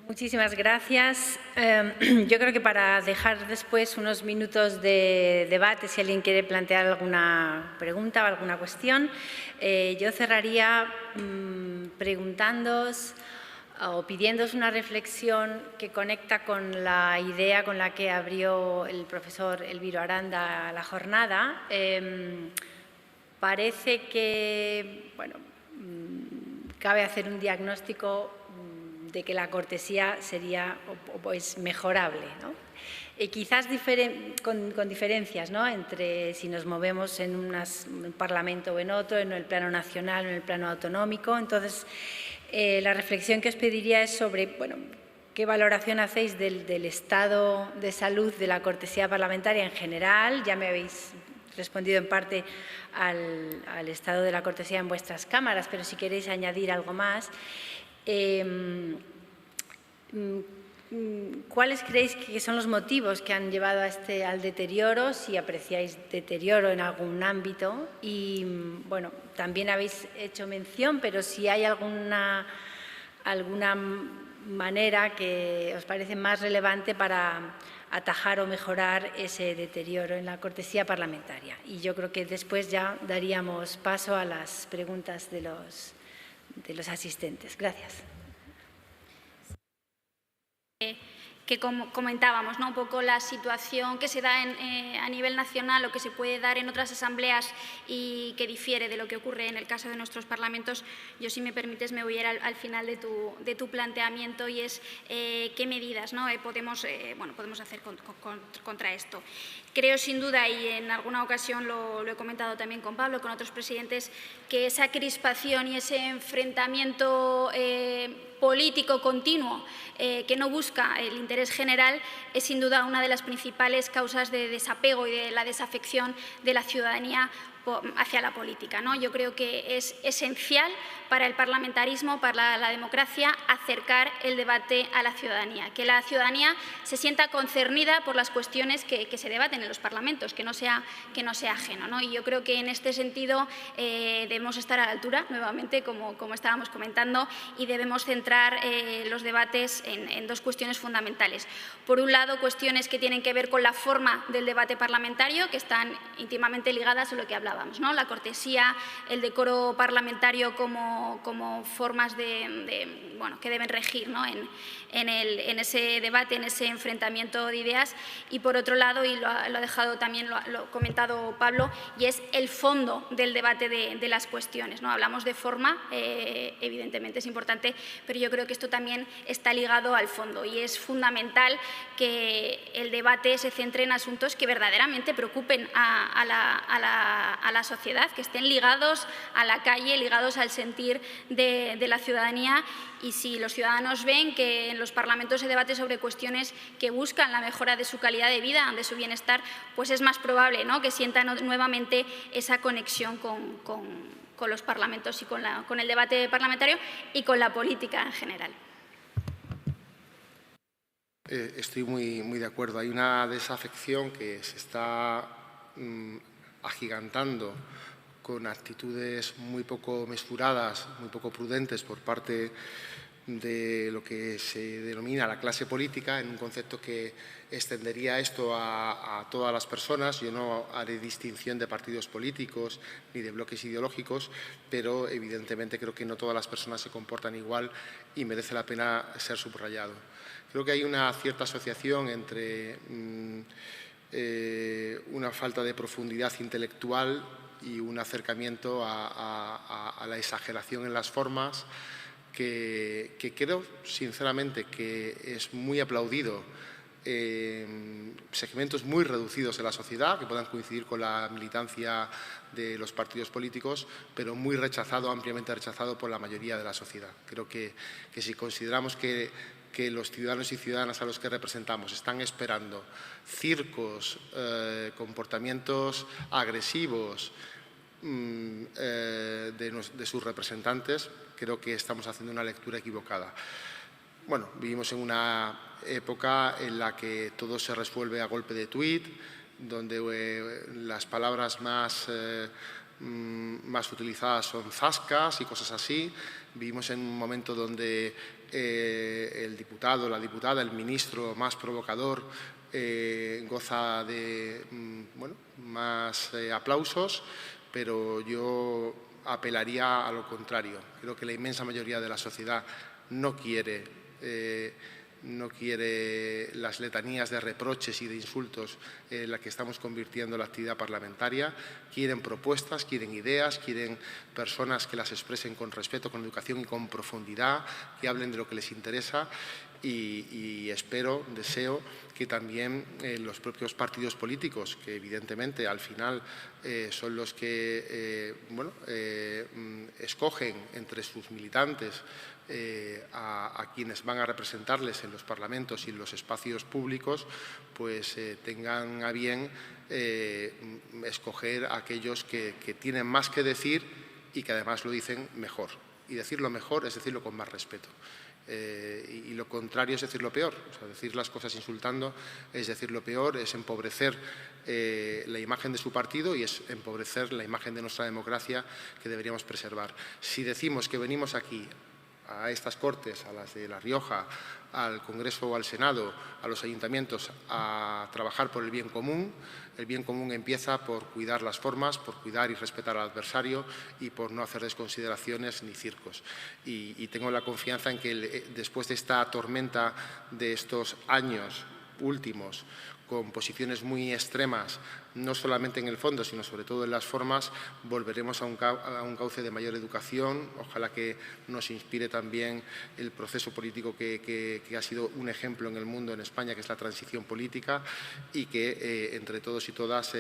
Muchísimas gracias. Yo creo que para dejar después unos minutos de debate, si alguien quiere plantear alguna pregunta o alguna cuestión, yo cerraría preguntándoos o pidiéndoos una reflexión que conecta con la idea con la que abrió el profesor Elviro Aranda la jornada. Parece que, bueno, cabe hacer un diagnóstico de que la cortesía sería pues, mejorable, ¿no? Y quizás con diferencias, ¿no?, entre si nos movemos en un parlamento o en otro, en el plano nacional o en el plano autonómico. Entonces, la reflexión que os pediría es sobre, bueno, qué valoración hacéis del estado de salud de la cortesía parlamentaria en general. Ya me habéis respondido en parte al estado de la cortesía en vuestras cámaras, pero si queréis añadir algo más. ¿Cuáles creéis que son los motivos que han llevado al deterioro, si apreciáis deterioro en algún ámbito? Y, bueno, también habéis hecho mención, pero si hay alguna manera que os parece más relevante para atajar o mejorar ese deterioro en la cortesía parlamentaria. Y yo creo que después ya daríamos paso a las preguntas de los asistentes. Gracias. Que comentábamos, ¿no? Un poco la situación que se da a nivel nacional o que se puede dar en otras asambleas y que difiere de lo que ocurre en el caso de nuestros parlamentos. Yo, si me permites, me voy a ir al final de tu planteamiento, y es qué medidas, ¿no? podemos hacer contra esto. Creo, sin duda, y en alguna ocasión lo he comentado también con Pablo, con otros presidentes, que esa crispación y ese enfrentamiento político continuo que no busca el interés general es sin duda una de las principales causas de desapego y de la desafección de la ciudadanía hacia la política, ¿no? Yo creo que es esencial para el parlamentarismo, para la democracia, acercar el debate a la ciudadanía, que la ciudadanía se sienta concernida por las cuestiones que se debaten en los parlamentos, que no sea ajeno, ¿no? Y yo creo que en este sentido debemos estar a la altura, nuevamente, como estábamos comentando, y debemos centrar los debates en dos cuestiones fundamentales. Por un lado, cuestiones que tienen que ver con la forma del debate parlamentario, que están íntimamente ligadas a lo que hablábamos, ¿no? La cortesía, el decoro parlamentario como formas que deben regir, ¿no? en ese debate, en ese enfrentamiento de ideas. Y por otro lado, y lo ha dejado también, lo ha comentado Pablo, y es el fondo del debate de las cuestiones, ¿no? Hablamos de forma, evidentemente es importante, pero yo creo que esto también está ligado al fondo, y es fundamental que el debate se centre en asuntos que verdaderamente preocupen a la sociedad, que estén ligados a la calle, ligados al sentir de la ciudadanía. Y si los ciudadanos ven que en los parlamentos se debate sobre cuestiones que buscan la mejora de su calidad de vida, de su bienestar, pues es más probable, ¿no?, que sientan nuevamente esa conexión con los parlamentos y con el debate parlamentario y con la política en general. Estoy muy de acuerdo. Hay una desafección que se está agigantando con actitudes muy poco mesturadas, muy poco prudentes por parte de lo que se denomina la clase política, en un concepto que extendería esto a todas las personas. Yo no haré distinción de partidos políticos ni de bloques ideológicos, pero evidentemente creo que no todas las personas se comportan igual y merece la pena ser subrayado. Creo que hay una cierta asociación entre una falta de profundidad intelectual y un acercamiento a la exageración en las formas que creo sinceramente que es muy aplaudido en segmentos muy reducidos de la sociedad, que puedan coincidir con la militancia de los partidos políticos, pero muy rechazado, ampliamente rechazado por la mayoría de la sociedad. Creo que si consideramos que los ciudadanos y ciudadanas a los que representamos están esperando circos, comportamientos agresivos de sus representantes, creo que estamos haciendo una lectura equivocada. Bueno, vivimos en una época en la que todo se resuelve a golpe de tuit, donde las palabras más utilizadas son zascas y cosas así. Vivimos en un momento donde el diputado, la diputada, el ministro más provocador goza de más aplausos, pero yo apelaría a lo contrario. Creo que la inmensa mayoría de la sociedad no quiere las letanías de reproches y de insultos en la que estamos convirtiendo la actividad parlamentaria. Quieren propuestas, quieren ideas, quieren personas que las expresen con respeto, con educación y con profundidad, que hablen de lo que les interesa. Y espero, deseo que también los propios partidos políticos, que evidentemente al final son los que escogen entre sus militantes a quienes van a representarles en los parlamentos y en los espacios públicos, pues tengan a bien escoger a aquellos que tienen más que decir y que además lo dicen mejor. Y decirlo mejor es decirlo con más respeto. Y lo contrario es decir lo peor. O sea, decir las cosas insultando es decir lo peor, es empobrecer la imagen de su partido y es empobrecer la imagen de nuestra democracia que deberíamos preservar. Si decimos que venimos aquí a estas Cortes, a las de La Rioja, al Congreso o al Senado, a los ayuntamientos, a trabajar por el bien común. El bien común empieza por cuidar las formas, por cuidar y respetar al adversario y por no hacer desconsideraciones ni circos. Y tengo la confianza en que después de esta tormenta de estos años últimos, con posiciones muy extremas, no solamente en el fondo, sino sobre todo en las formas, volveremos a un cauce de mayor educación. Ojalá que nos inspire también el proceso político que ha sido un ejemplo en el mundo, en España, que es la transición política, y que entre todos y todas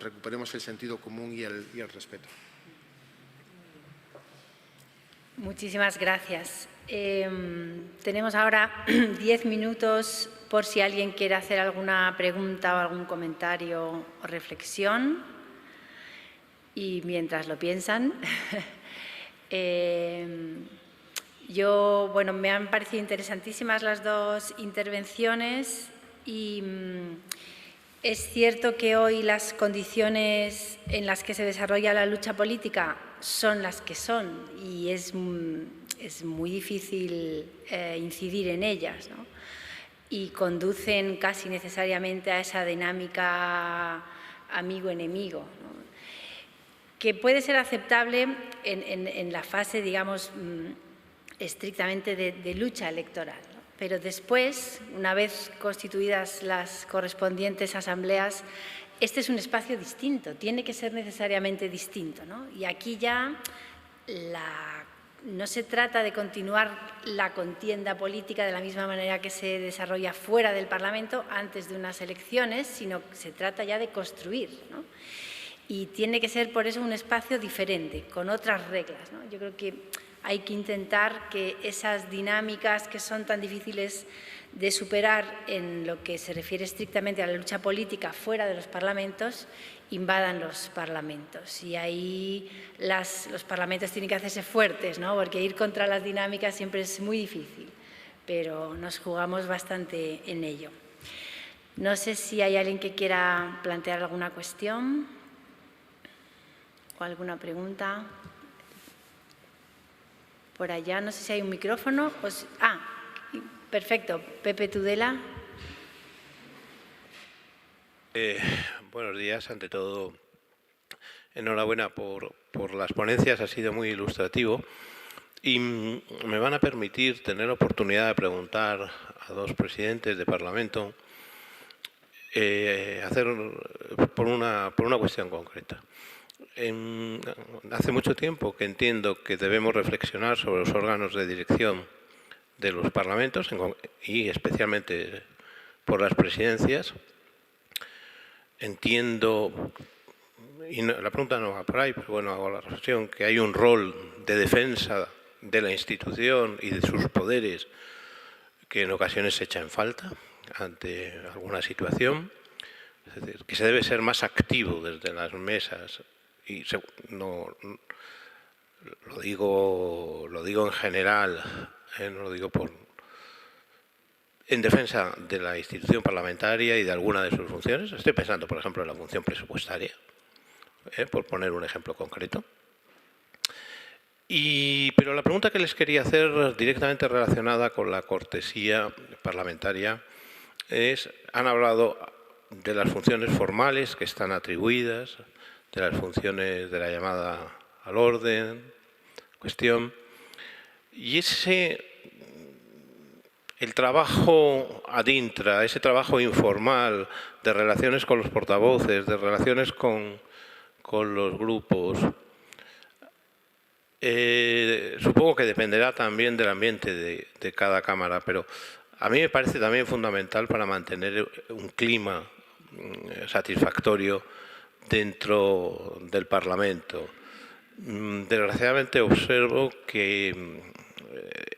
recuperemos el sentido común y el respeto. Muchísimas gracias. Tenemos ahora 10 minutos por si alguien quiere hacer alguna pregunta o algún comentario o reflexión. Y mientras lo piensan, bueno, me han parecido interesantísimas las dos intervenciones y es cierto que hoy las condiciones en las que se desarrolla la lucha política son las que son y es muy difícil incidir en ellas, ¿no? Y conducen casi necesariamente a esa dinámica amigo-enemigo, ¿no? Que puede ser aceptable en la fase, digamos, estrictamente de lucha electoral, ¿no? Pero después, una vez constituidas las correspondientes asambleas, este es un espacio distinto, tiene que ser necesariamente distinto, ¿no? Y aquí ya no se trata de continuar la contienda política de la misma manera que se desarrolla fuera del Parlamento antes de unas elecciones, sino que se trata ya de construir, ¿no? Y tiene que ser por eso un espacio diferente, con otras reglas, ¿no? Yo creo que hay que intentar que esas dinámicas que son tan difíciles de superar en lo que se refiere estrictamente a la lucha política fuera de los parlamentos, invadan los parlamentos. Y ahí los parlamentos tienen que hacerse fuertes, ¿no? Porque ir contra las dinámicas siempre es muy difícil, pero nos jugamos bastante en ello. No sé si hay alguien que quiera plantear alguna cuestión o alguna pregunta. Por allá, no sé si hay un micrófono. Perfecto. Pepe Tudela. Buenos días. Ante todo, enhorabuena por las ponencias. Ha sido muy ilustrativo. Y me van a permitir tener la oportunidad de preguntar a dos presidentes de Parlamento por una cuestión concreta. Hace mucho tiempo que entiendo que debemos reflexionar sobre los órganos de dirección de los parlamentos y especialmente por las presidencias. Entiendo, y la pregunta no va por ahí, pero bueno, hago la reflexión, que hay un rol de defensa de la institución y de sus poderes que en ocasiones se echa en falta ante alguna situación. Es decir, que se debe ser más activo desde las mesas. Y no lo digo en general, no lo digo en defensa de la institución parlamentaria y de alguna de sus funciones. Estoy pensando, por ejemplo, en la función presupuestaria, por poner un ejemplo concreto. Pero la pregunta que les quería hacer, directamente relacionada con la cortesía parlamentaria, han hablado de las funciones formales que están atribuidas, de las funciones de la llamada al orden, cuestión, y el trabajo ad intra, ese trabajo informal de relaciones con los portavoces, de relaciones con los grupos, supongo que dependerá también del ambiente de cada Cámara, pero a mí me parece también fundamental para mantener un clima satisfactorio dentro del Parlamento. Desgraciadamente observo que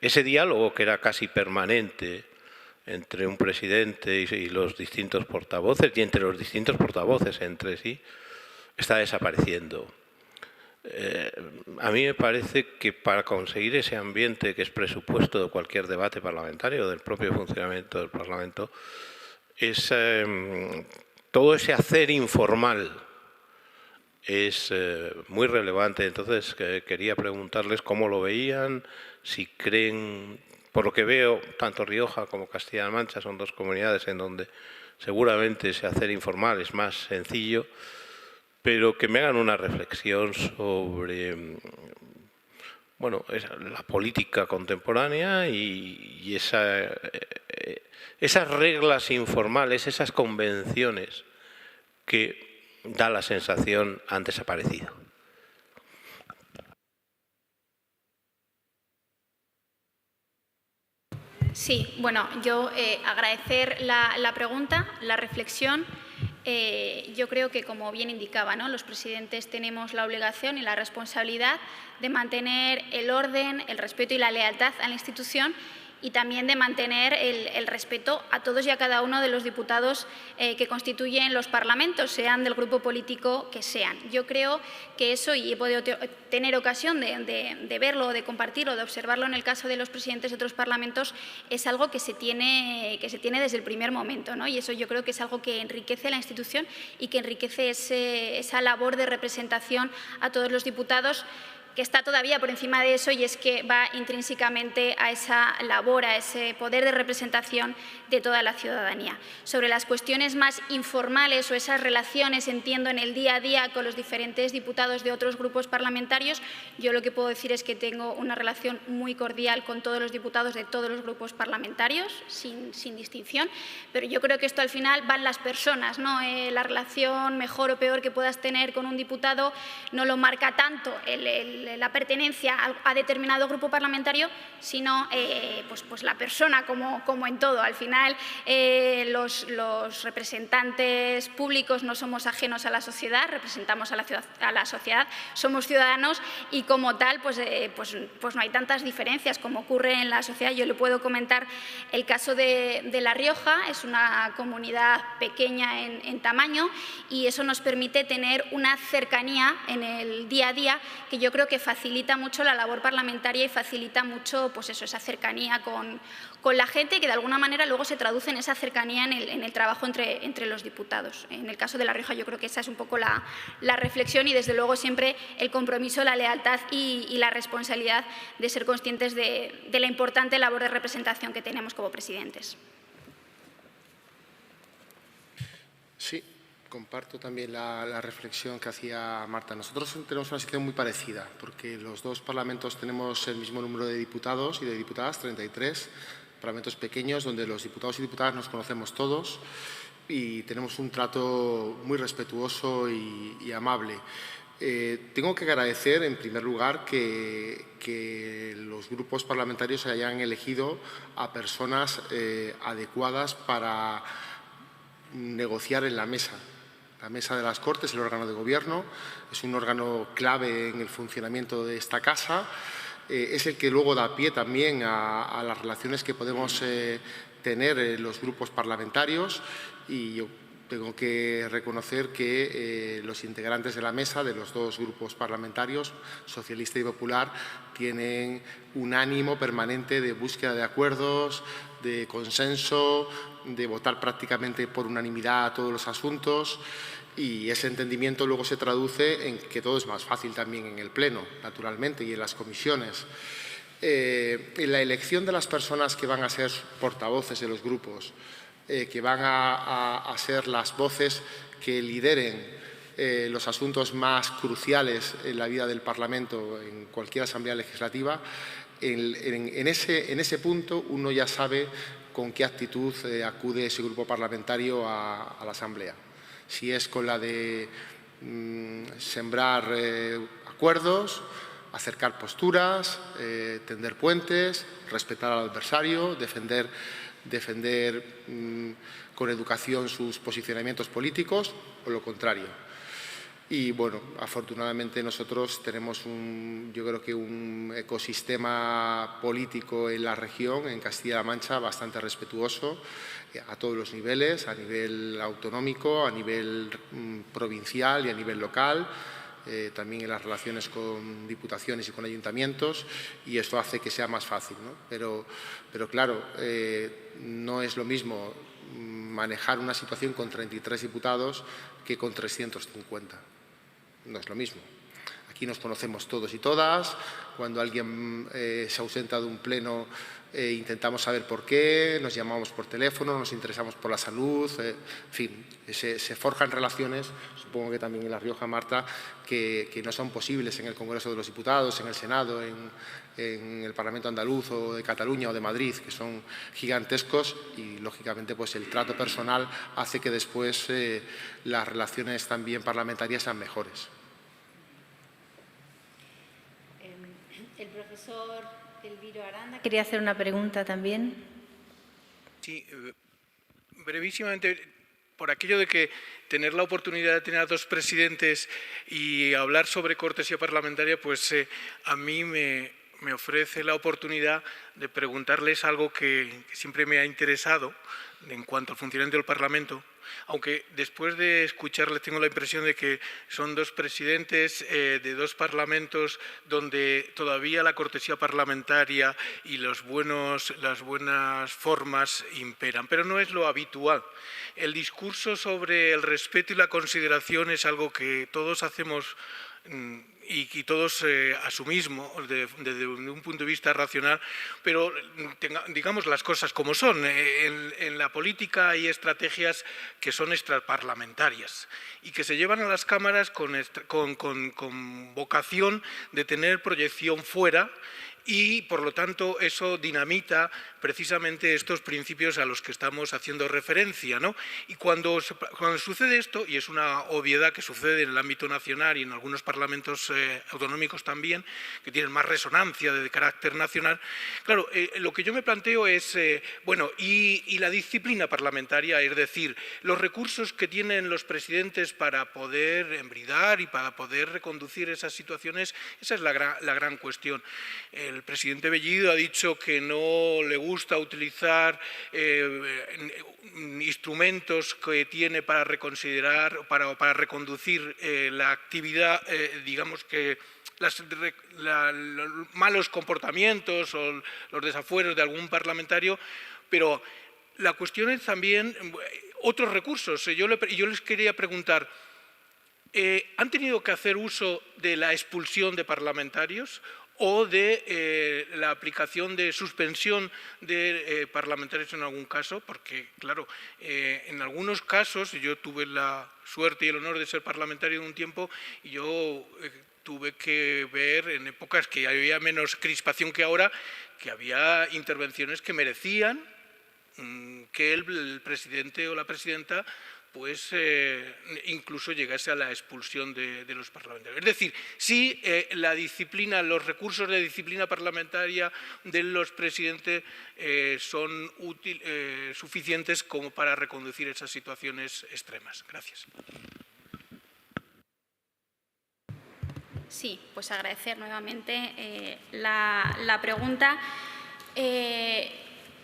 ese diálogo que era casi permanente entre un presidente y los distintos portavoces y entre los distintos portavoces entre sí está desapareciendo. A mí me parece que para conseguir ese ambiente que es presupuesto de cualquier debate parlamentario, del propio funcionamiento del Parlamento, es todo ese hacer informal es muy relevante. Entonces, quería preguntarles cómo lo veían, si creen, por lo que veo, tanto Rioja como Castilla-La Mancha son dos comunidades en donde seguramente hacer informal es más sencillo, pero que me hagan una reflexión sobre bueno, la política contemporánea y esas reglas informales, esas convenciones que da la sensación han desaparecido. Sí, bueno, yo agradecer la pregunta, la reflexión. Yo creo que, como bien indicaba, ¿no?, los presidentes tenemos la obligación y la responsabilidad de mantener el orden, el respeto y la lealtad a la institución, y también de mantener el respeto a todos y a cada uno de los diputados que constituyen los parlamentos, sean del grupo político que sean. Yo creo que eso, y he podido tener ocasión de verlo, de compartirlo, de observarlo en el caso de los presidentes de otros parlamentos, es algo que se tiene desde el primer momento, ¿no? Y eso yo creo que es algo que enriquece la institución y que enriquece esa labor de representación a todos los diputados, que está todavía por encima de eso, y es que va intrínsecamente a esa labor, a ese poder de representación de toda la ciudadanía. Sobre las cuestiones más informales o esas relaciones, entiendo, en el día a día con los diferentes diputados de otros grupos parlamentarios, yo lo que puedo decir es que tengo una relación muy cordial con todos los diputados de todos los grupos parlamentarios, sin distinción, pero yo creo que esto al final van las personas, ¿no? La relación mejor o peor que puedas tener con un diputado no lo marca tanto la pertenencia a determinado grupo parlamentario, sino pues la persona, como en todo. Al final, los representantes públicos no somos ajenos a la sociedad, representamos a la sociedad, somos ciudadanos, y como tal, pues no hay tantas diferencias como ocurre en la sociedad. Yo le puedo comentar el caso de La Rioja. Es una comunidad pequeña en tamaño, y eso nos permite tener una cercanía en el día a día que yo creo que facilita mucho la labor parlamentaria y facilita mucho, pues eso, esa cercanía con la gente, que de alguna manera luego se traduce en esa cercanía en el trabajo entre los diputados. En el caso de La Rioja yo creo que esa es un poco la reflexión, y desde luego siempre el compromiso, la lealtad y la responsabilidad de ser conscientes de la importante labor de representación que tenemos como presidentes. Sí. Comparto también la reflexión que hacía Marta. Nosotros tenemos una situación muy parecida, porque los dos parlamentos tenemos el mismo número de diputados y de diputadas, 33, parlamentos pequeños donde los diputados y diputadas nos conocemos todos y tenemos un trato muy respetuoso y amable. Tengo que agradecer, en primer lugar, que los grupos parlamentarios hayan elegido a personas adecuadas para negociar en la mesa. La Mesa de las Cortes, el órgano de gobierno, es un órgano clave en el funcionamiento de esta casa. Es el que luego da pie también a las relaciones que podemos tener los grupos parlamentarios, y yo tengo que reconocer que los integrantes de la mesa de los dos grupos parlamentarios, socialista y popular, tienen un ánimo permanente de búsqueda de acuerdos, de consenso, de votar prácticamente por unanimidad a todos los asuntos, y ese entendimiento luego se traduce en que todo es más fácil también en el Pleno, naturalmente, y en las comisiones. En la elección de las personas que van a ser portavoces de los grupos, que van a ser las voces que lideren los asuntos más cruciales en la vida del Parlamento, en cualquier asamblea legislativa, en ese punto uno ya sabe con qué actitud acude ese grupo parlamentario a la asamblea. Si es con la de sembrar acuerdos, acercar posturas, tender puentes, respetar al adversario, defender con educación sus posicionamientos políticos, o lo contrario. Y bueno, afortunadamente nosotros tenemos yo creo que un ecosistema político en la región, en Castilla-La Mancha, bastante respetuoso a todos los niveles, a nivel autonómico, a nivel provincial y a nivel local, también en las relaciones con diputaciones y con ayuntamientos, y esto hace que sea más fácil, ¿no? Pero claro, no es lo mismo manejar una situación con 33 diputados que con 350. no es lo mismo. Aquí nos conocemos todos y todas. Cuando alguien se ausenta de un pleno, intentamos saber por qué, nos llamamos por teléfono, nos interesamos por la salud, en fin, se forjan relaciones, supongo que también en La Rioja, Marta, que no son posibles en el Congreso de los Diputados, en el Senado, en el Parlamento andaluz o de Cataluña o de Madrid, que son gigantescos y, lógicamente, pues el trato personal hace que después las relaciones también parlamentarias sean mejores. El profesor Elviro Aranda quería hacer una pregunta también. Sí, brevísimamente, por aquello de que tener la oportunidad de tener a dos presidentes y hablar sobre cortesía parlamentaria, pues a mí me ofrece la oportunidad de preguntarles algo que siempre me ha interesado en cuanto al funcionamiento del Parlamento, aunque después de escucharles tengo la impresión de que son dos presidentes de dos parlamentos donde todavía la cortesía parlamentaria y las buenas formas imperan, pero no es lo habitual. El discurso sobre el respeto y la consideración es algo que todos hacemos y todos asumimos desde un punto de vista racional, pero digamos las cosas como son. En la política hay estrategias que son extraparlamentarias y que se llevan a las cámaras con vocación de tener proyección fuera, y, por lo tanto, eso dinamita precisamente estos principios a los que estamos haciendo referencia, ¿no? Y cuando sucede esto, y es una obviedad que sucede en el ámbito nacional y en algunos parlamentos autonómicos también, que tienen más resonancia de carácter nacional, claro, lo que yo me planteo es, bueno, y la disciplina parlamentaria, es decir, los recursos que tienen los presidentes para poder embridar y para poder reconducir esas situaciones, esa es la gran cuestión. El presidente Bellido ha dicho que no le gusta utilizar instrumentos que tiene para reconsiderar, para reconducir la actividad, digamos que los malos comportamientos o los desafueros de algún parlamentario, pero la cuestión es también otros recursos. Yo les quería preguntar, ¿han tenido que hacer uso de la expulsión de parlamentarios o de la aplicación de suspensión de parlamentarios en algún caso? Porque, claro, en algunos casos, yo tuve la suerte y el honor de ser parlamentario de un tiempo, y yo tuve que ver en épocas que había menos crispación que ahora, que había intervenciones que merecían que el presidente o la presidenta pues incluso llegase a la expulsión de los parlamentarios. Es decir, si la disciplina, los recursos de disciplina parlamentaria de los presidentes son suficientes como para reconducir esas situaciones extremas. Gracias. Sí, pues agradecer nuevamente la pregunta.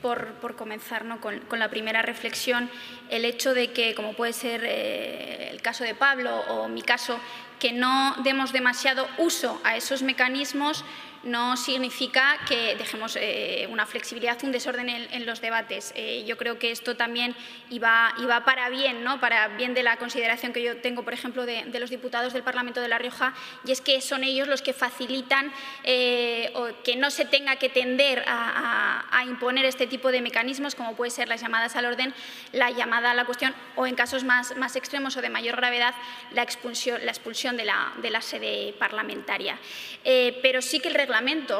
Por comenzar, ¿no?, con la primera reflexión, el hecho de que, como puede ser el caso de Pablo o mi caso, que no demos demasiado uso a esos mecanismos no significa que dejemos una flexibilidad, un desorden en los debates. Yo creo que esto también iba para bien, ¿no?, para bien de la consideración que yo tengo, por ejemplo, de los diputados del Parlamento de La Rioja, y es que son ellos los que facilitan que no se tenga que tender a imponer este tipo de mecanismos, como puede ser las llamadas al orden, la llamada a la cuestión, o en casos más extremos o de mayor gravedad, la expulsión de la sede parlamentaria. Pero sí que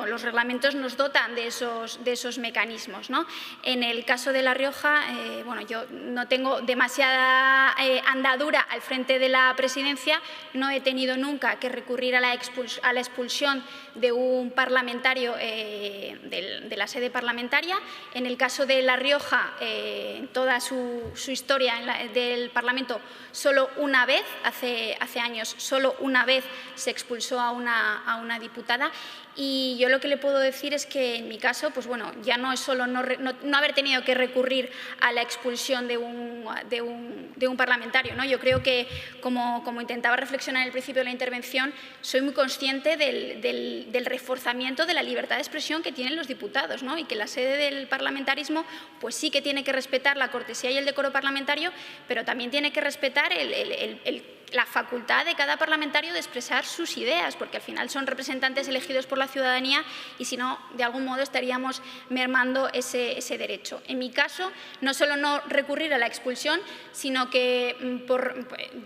los reglamentos nos dotan de esos mecanismos, ¿no? En el caso de La Rioja, bueno, yo no tengo demasiada andadura al frente de la presidencia, no he tenido nunca que recurrir a la expulsión de un parlamentario de la sede parlamentaria. En el caso de La Rioja, en toda su historia del Parlamento, solo una vez, hace años, solo una vez se expulsó a una diputada. Y yo lo que le puedo decir es que en mi caso, pues bueno, ya no es solo no haber tenido que recurrir a la expulsión de un parlamentario, ¿no? Yo creo que, como intentaba reflexionar al principio de la intervención, soy muy consciente del reforzamiento de la libertad de expresión que tienen los diputados, ¿no? Y que la sede del parlamentarismo pues sí que tiene que respetar la cortesía y el decoro parlamentario, pero también tiene que respetar el la facultad de cada parlamentario de expresar sus ideas, porque al final son representantes elegidos por la ciudadanía y si no, de algún modo estaríamos mermando ese derecho. En mi caso, no solo no recurrir a la expulsión, sino que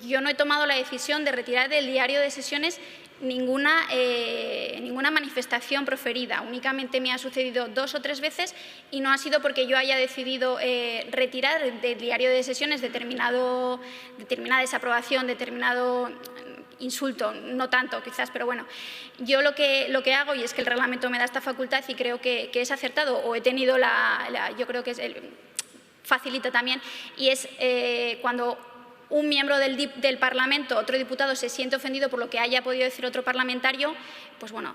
yo no he tomado la decisión de retirar del diario de sesiones ninguna manifestación proferida. Únicamente me ha sucedido 2 o 3 veces y no ha sido porque yo haya decidido retirar del diario de sesiones determinada desaprobación, determinado insulto, no tanto quizás, pero bueno, yo lo que hago, y es que el reglamento me da esta facultad y creo que es acertado, o he tenido yo creo que facilita también, y es cuando un miembro del Parlamento, otro diputado, se siente ofendido por lo que haya podido decir otro parlamentario, pues bueno,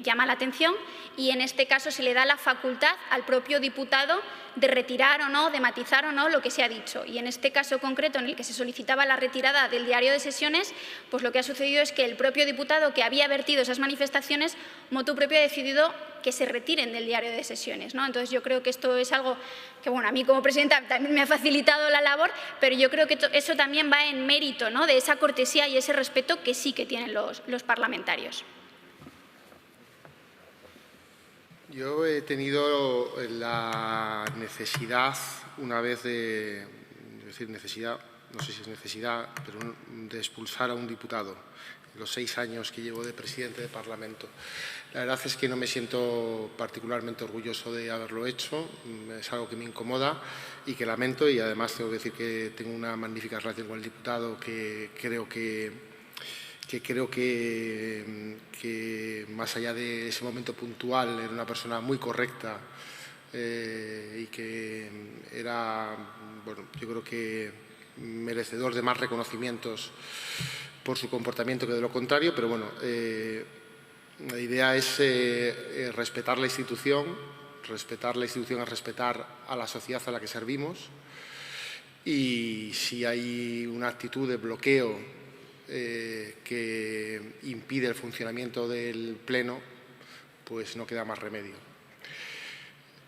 llama la atención y en este caso se le da la facultad al propio diputado de retirar o no, de matizar o no lo que se ha dicho. Y en este caso concreto, en el que se solicitaba la retirada del diario de sesiones, pues lo que ha sucedido es que el propio diputado que había vertido esas manifestaciones, motu propio, ha decidido que se retiren del diario de sesiones, ¿no? Entonces yo creo que esto es algo que, bueno, a mí como presidenta también me ha facilitado la labor, pero yo creo que eso también va en mérito, ¿no?, de esa cortesía y ese respeto que sí que tienen los parlamentarios. Yo he tenido la necesidad, una vez de decir necesidad, no sé si es necesidad, pero de expulsar a un diputado en los 6 años que llevo de presidente de Parlamento. La verdad es que no me siento particularmente orgulloso de haberlo hecho, es algo que me incomoda y que lamento, y además tengo que decir que tengo una magnífica relación con el diputado que creo que más allá de ese momento puntual era una persona muy correcta y que era, bueno, yo creo que merecedor de más reconocimientos por su comportamiento que de lo contrario, pero bueno, la idea es respetar la institución es respetar a la sociedad a la que servimos, y si hay una actitud de bloqueo que impide el funcionamiento del Pleno, pues no queda más remedio.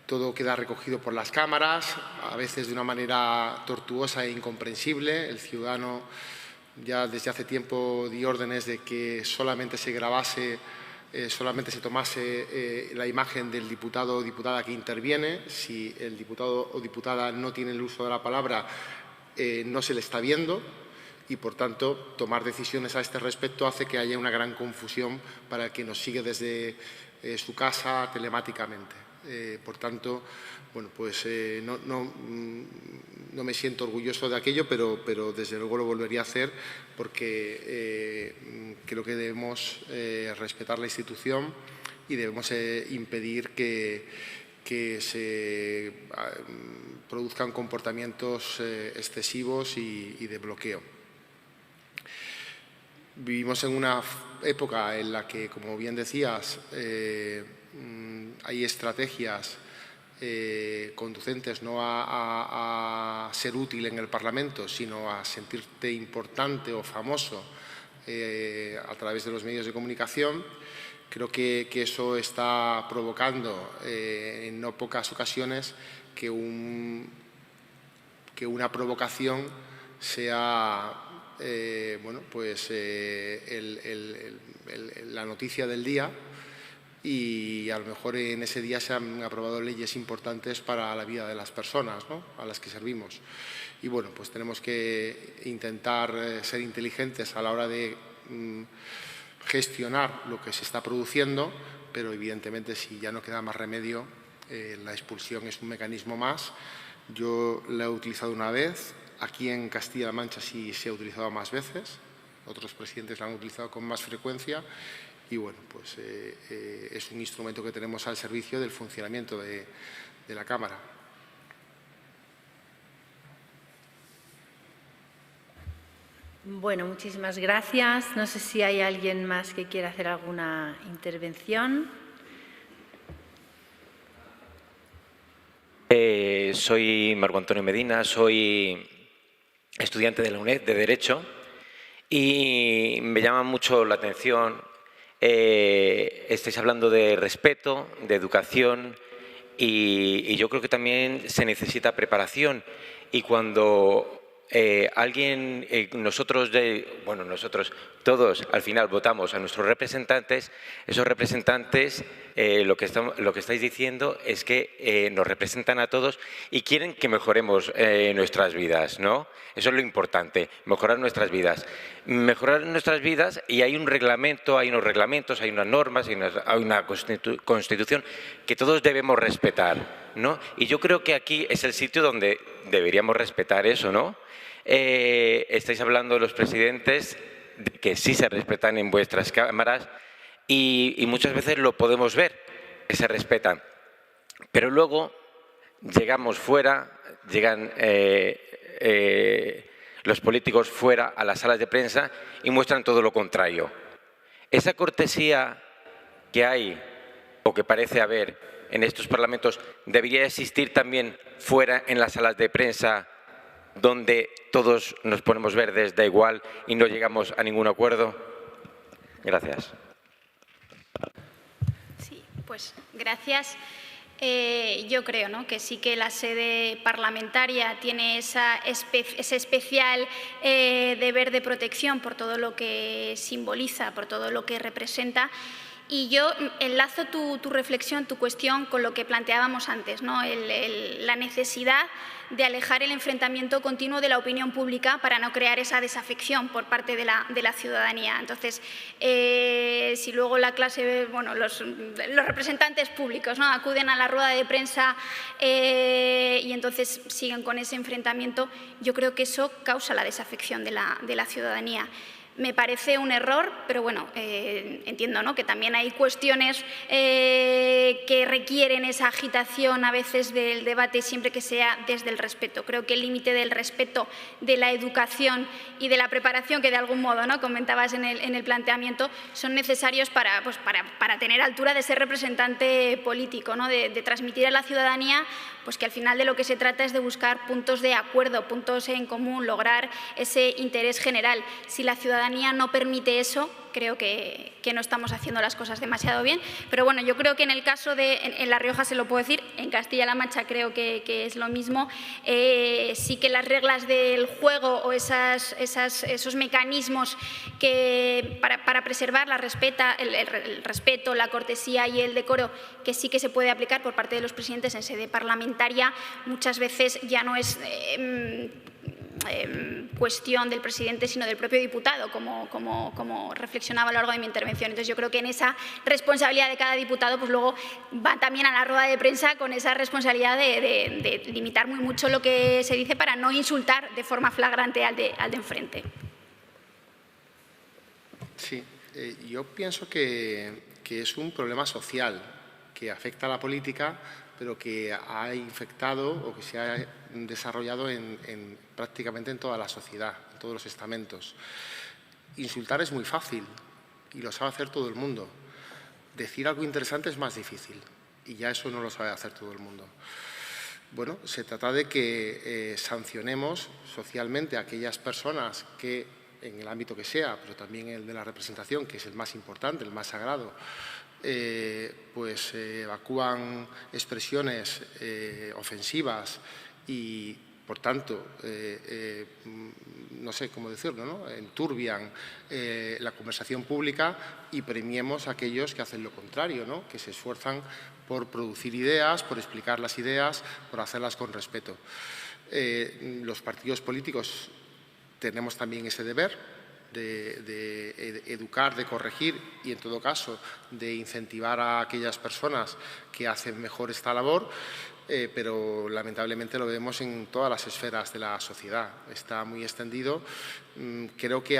Todo queda recogido por las cámaras, a veces de una manera tortuosa e incomprensible. El ciudadano ya desde hace tiempo dio órdenes de que solamente se grabase, solamente se tomase la imagen del diputado o diputada que interviene. Si el diputado o diputada no tiene el uso de la palabra, no se le está viendo. Y, por tanto, tomar decisiones a este respecto hace que haya una gran confusión para el que nos sigue desde su casa telemáticamente. Por tanto, bueno, pues no me siento orgulloso de aquello, pero desde luego lo volvería a hacer porque creo que debemos respetar la institución y debemos impedir que se produzcan comportamientos excesivos y de bloqueo. Vivimos en una época en la que, como bien decías, hay estrategias conducentes no a ser útil en el Parlamento, sino a sentirte importante o famoso a través de los medios de comunicación. Creo que eso está provocando en no pocas ocasiones que una provocación sea bueno, pues la noticia del día, y a lo mejor en ese día se han aprobado leyes importantes para la vida de las personas, ¿no?, a las que servimos. Y bueno, pues tenemos que intentar ser inteligentes a la hora de gestionar lo que se está produciendo, pero evidentemente si ya no queda más remedio, la expulsión es un mecanismo más. Yo la he utilizado una vez. Aquí en Castilla-La Mancha sí se ha utilizado más veces, otros presidentes la han utilizado con más frecuencia y bueno, pues es un instrumento que tenemos al servicio del funcionamiento de la Cámara. Bueno, muchísimas gracias. No sé si hay alguien más que quiera hacer alguna intervención. Soy Marco Antonio Medina, soy estudiante de la UNED de Derecho y me llama mucho la atención, estáis hablando de respeto, de educación y yo creo que también se necesita preparación, y cuando nosotros todos al final votamos a nuestros representantes, esos representantes lo que estáis diciendo es que nos representan a todos y quieren que mejoremos nuestras vidas, ¿no? Eso es lo importante, mejorar nuestras vidas. Mejorar nuestras vidas, y hay un reglamento, hay unos reglamentos, hay unas normas, hay una constitución que todos debemos respetar, ¿no? Y yo creo que aquí es el sitio donde deberíamos respetar eso, ¿no? Estáis hablando de los presidentes, de que sí se respetan en vuestras cámaras y muchas veces lo podemos ver, que se respetan. Pero luego llegamos fuera, llegan los políticos fuera a las salas de prensa y muestran todo lo contrario. Esa cortesía que hay o que parece haber en estos parlamentos debería existir también fuera en las salas de prensa, donde todos nos ponemos verdes, da igual, y no llegamos a ningún acuerdo. Gracias. Sí, pues gracias. Yo creo, ¿no?, que sí que la sede parlamentaria tiene ese especial deber de protección por todo lo que simboliza, por todo lo que representa. Y yo enlazo tu reflexión, tu cuestión con lo que planteábamos antes, ¿no? La necesidad de alejar el enfrentamiento continuo de la opinión pública para no crear esa desafección por parte de la ciudadanía. Entonces, si luego la clase, bueno, los representantes públicos, ¿no?, acuden a la rueda de prensa y entonces siguen con ese enfrentamiento, yo creo que eso causa la desafección de la ciudadanía. Me parece un error, pero bueno, entiendo, ¿no?, que también hay cuestiones que requieren esa agitación a veces del debate, siempre que sea desde el respeto. Creo que el límite del respeto, de la educación y de la preparación, que de algún modo, ¿no?, comentabas en el planteamiento, son necesarios para tener altura de ser representante político, ¿no?, de transmitir a la ciudadanía pues que al final de lo que se trata es de buscar puntos de acuerdo, puntos en común, lograr ese interés general. Si la ciudadanía no permite eso, creo que no estamos haciendo las cosas demasiado bien. Pero bueno, yo creo que en el caso en La Rioja se lo puedo decir, en Castilla-La Mancha creo que es lo mismo. Sí que las reglas del juego o esos mecanismos que para preservar el respeto, la cortesía y el decoro, que sí que se puede aplicar por parte de los presidentes en sede parlamentaria, muchas veces ya no es cuestión del presidente, sino del propio diputado, como reflexionaba a lo largo de mi intervención. Entonces, yo creo que en esa responsabilidad de cada diputado, pues luego va también a la rueda de prensa con esa responsabilidad de limitar muy mucho lo que se dice para no insultar de forma flagrante al de enfrente. Sí, yo pienso que es un problema social que afecta a la política, pero que ha infectado o que se ha desarrollado prácticamente en toda la sociedad, en todos los estamentos. Insultar es muy fácil y lo sabe hacer todo el mundo. Decir algo interesante es más difícil y ya eso no lo sabe hacer todo el mundo. Bueno, se trata de que sancionemos socialmente a aquellas personas que, en el ámbito que sea, pero también el de la representación, que es el más importante, el más sagrado, evacúan expresiones ofensivas y, por tanto, no sé cómo decirlo, ¿no?, enturbian la conversación pública, y premiemos a aquellos que hacen lo contrario, ¿no?, que se esfuerzan por producir ideas, por explicar las ideas, por hacerlas con respeto. Los partidos políticos tenemos también ese deber de educar, de corregir y, en todo caso, de incentivar a aquellas personas que hacen mejor esta labor, pero lamentablemente lo vemos en todas las esferas de la sociedad. Está muy extendido. Creo que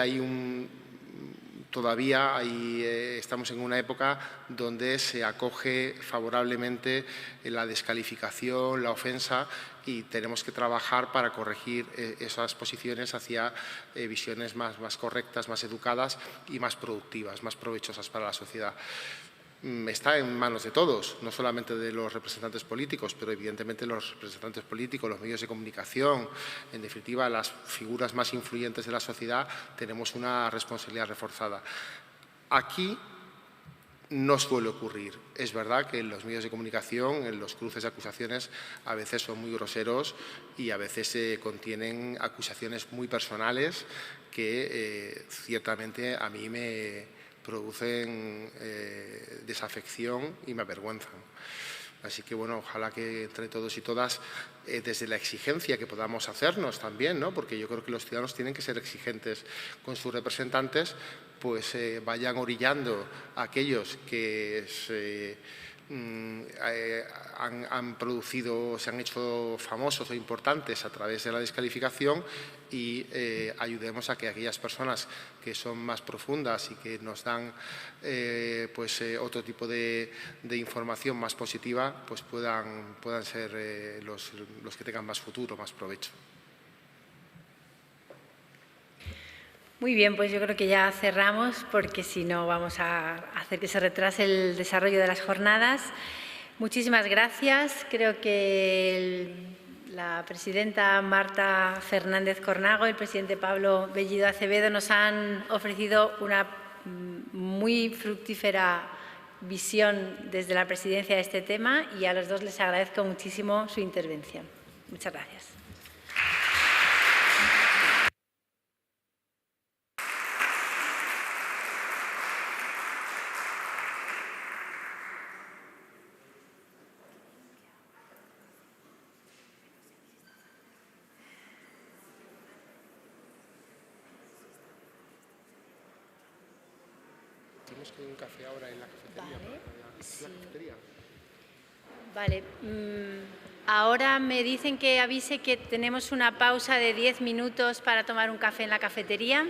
todavía estamos en una época donde se acoge favorablemente la descalificación, la ofensa, y tenemos que trabajar para corregir esas posiciones hacia visiones más correctas, más educadas y más productivas, más provechosas para la sociedad. Está en manos de todos, no solamente de los representantes políticos, pero evidentemente los representantes políticos, los medios de comunicación, en definitiva las figuras más influyentes de la sociedad, tenemos una responsabilidad reforzada. Aquí no suele ocurrir. Es verdad que en los medios de comunicación, en los cruces de acusaciones, a veces son muy groseros y a veces contienen acusaciones muy personales que ciertamente a mí me producen desafección y me avergüenzan. Así que, bueno, ojalá que entre todos y todas, desde la exigencia que podamos hacernos también, ¿no? Porque yo creo que los ciudadanos tienen que ser exigentes con sus representantes, pues vayan orillando a aquellos que han producido, se han hecho famosos o importantes a través de la descalificación y ayudemos a que aquellas personas que son más profundas y que nos dan otro tipo de información más positiva, pues puedan ser los que tengan más futuro, más provecho. Muy bien, pues yo creo que ya cerramos porque si no vamos a hacer que se retrase el desarrollo de las jornadas. Muchísimas gracias. Creo que la presidenta Marta Fernández Cornago y el presidente Pablo Bellido Acevedo nos han ofrecido una muy fructífera visión desde la presidencia de este tema y a los dos les agradezco muchísimo su intervención. Muchas gracias. Tenemos que ir a un café ahora en la cafetería. Vale, sí. ¿La cafetería? Vale. Ahora me dicen que avise que tenemos una pausa de 10 minutos para tomar un café en la cafetería.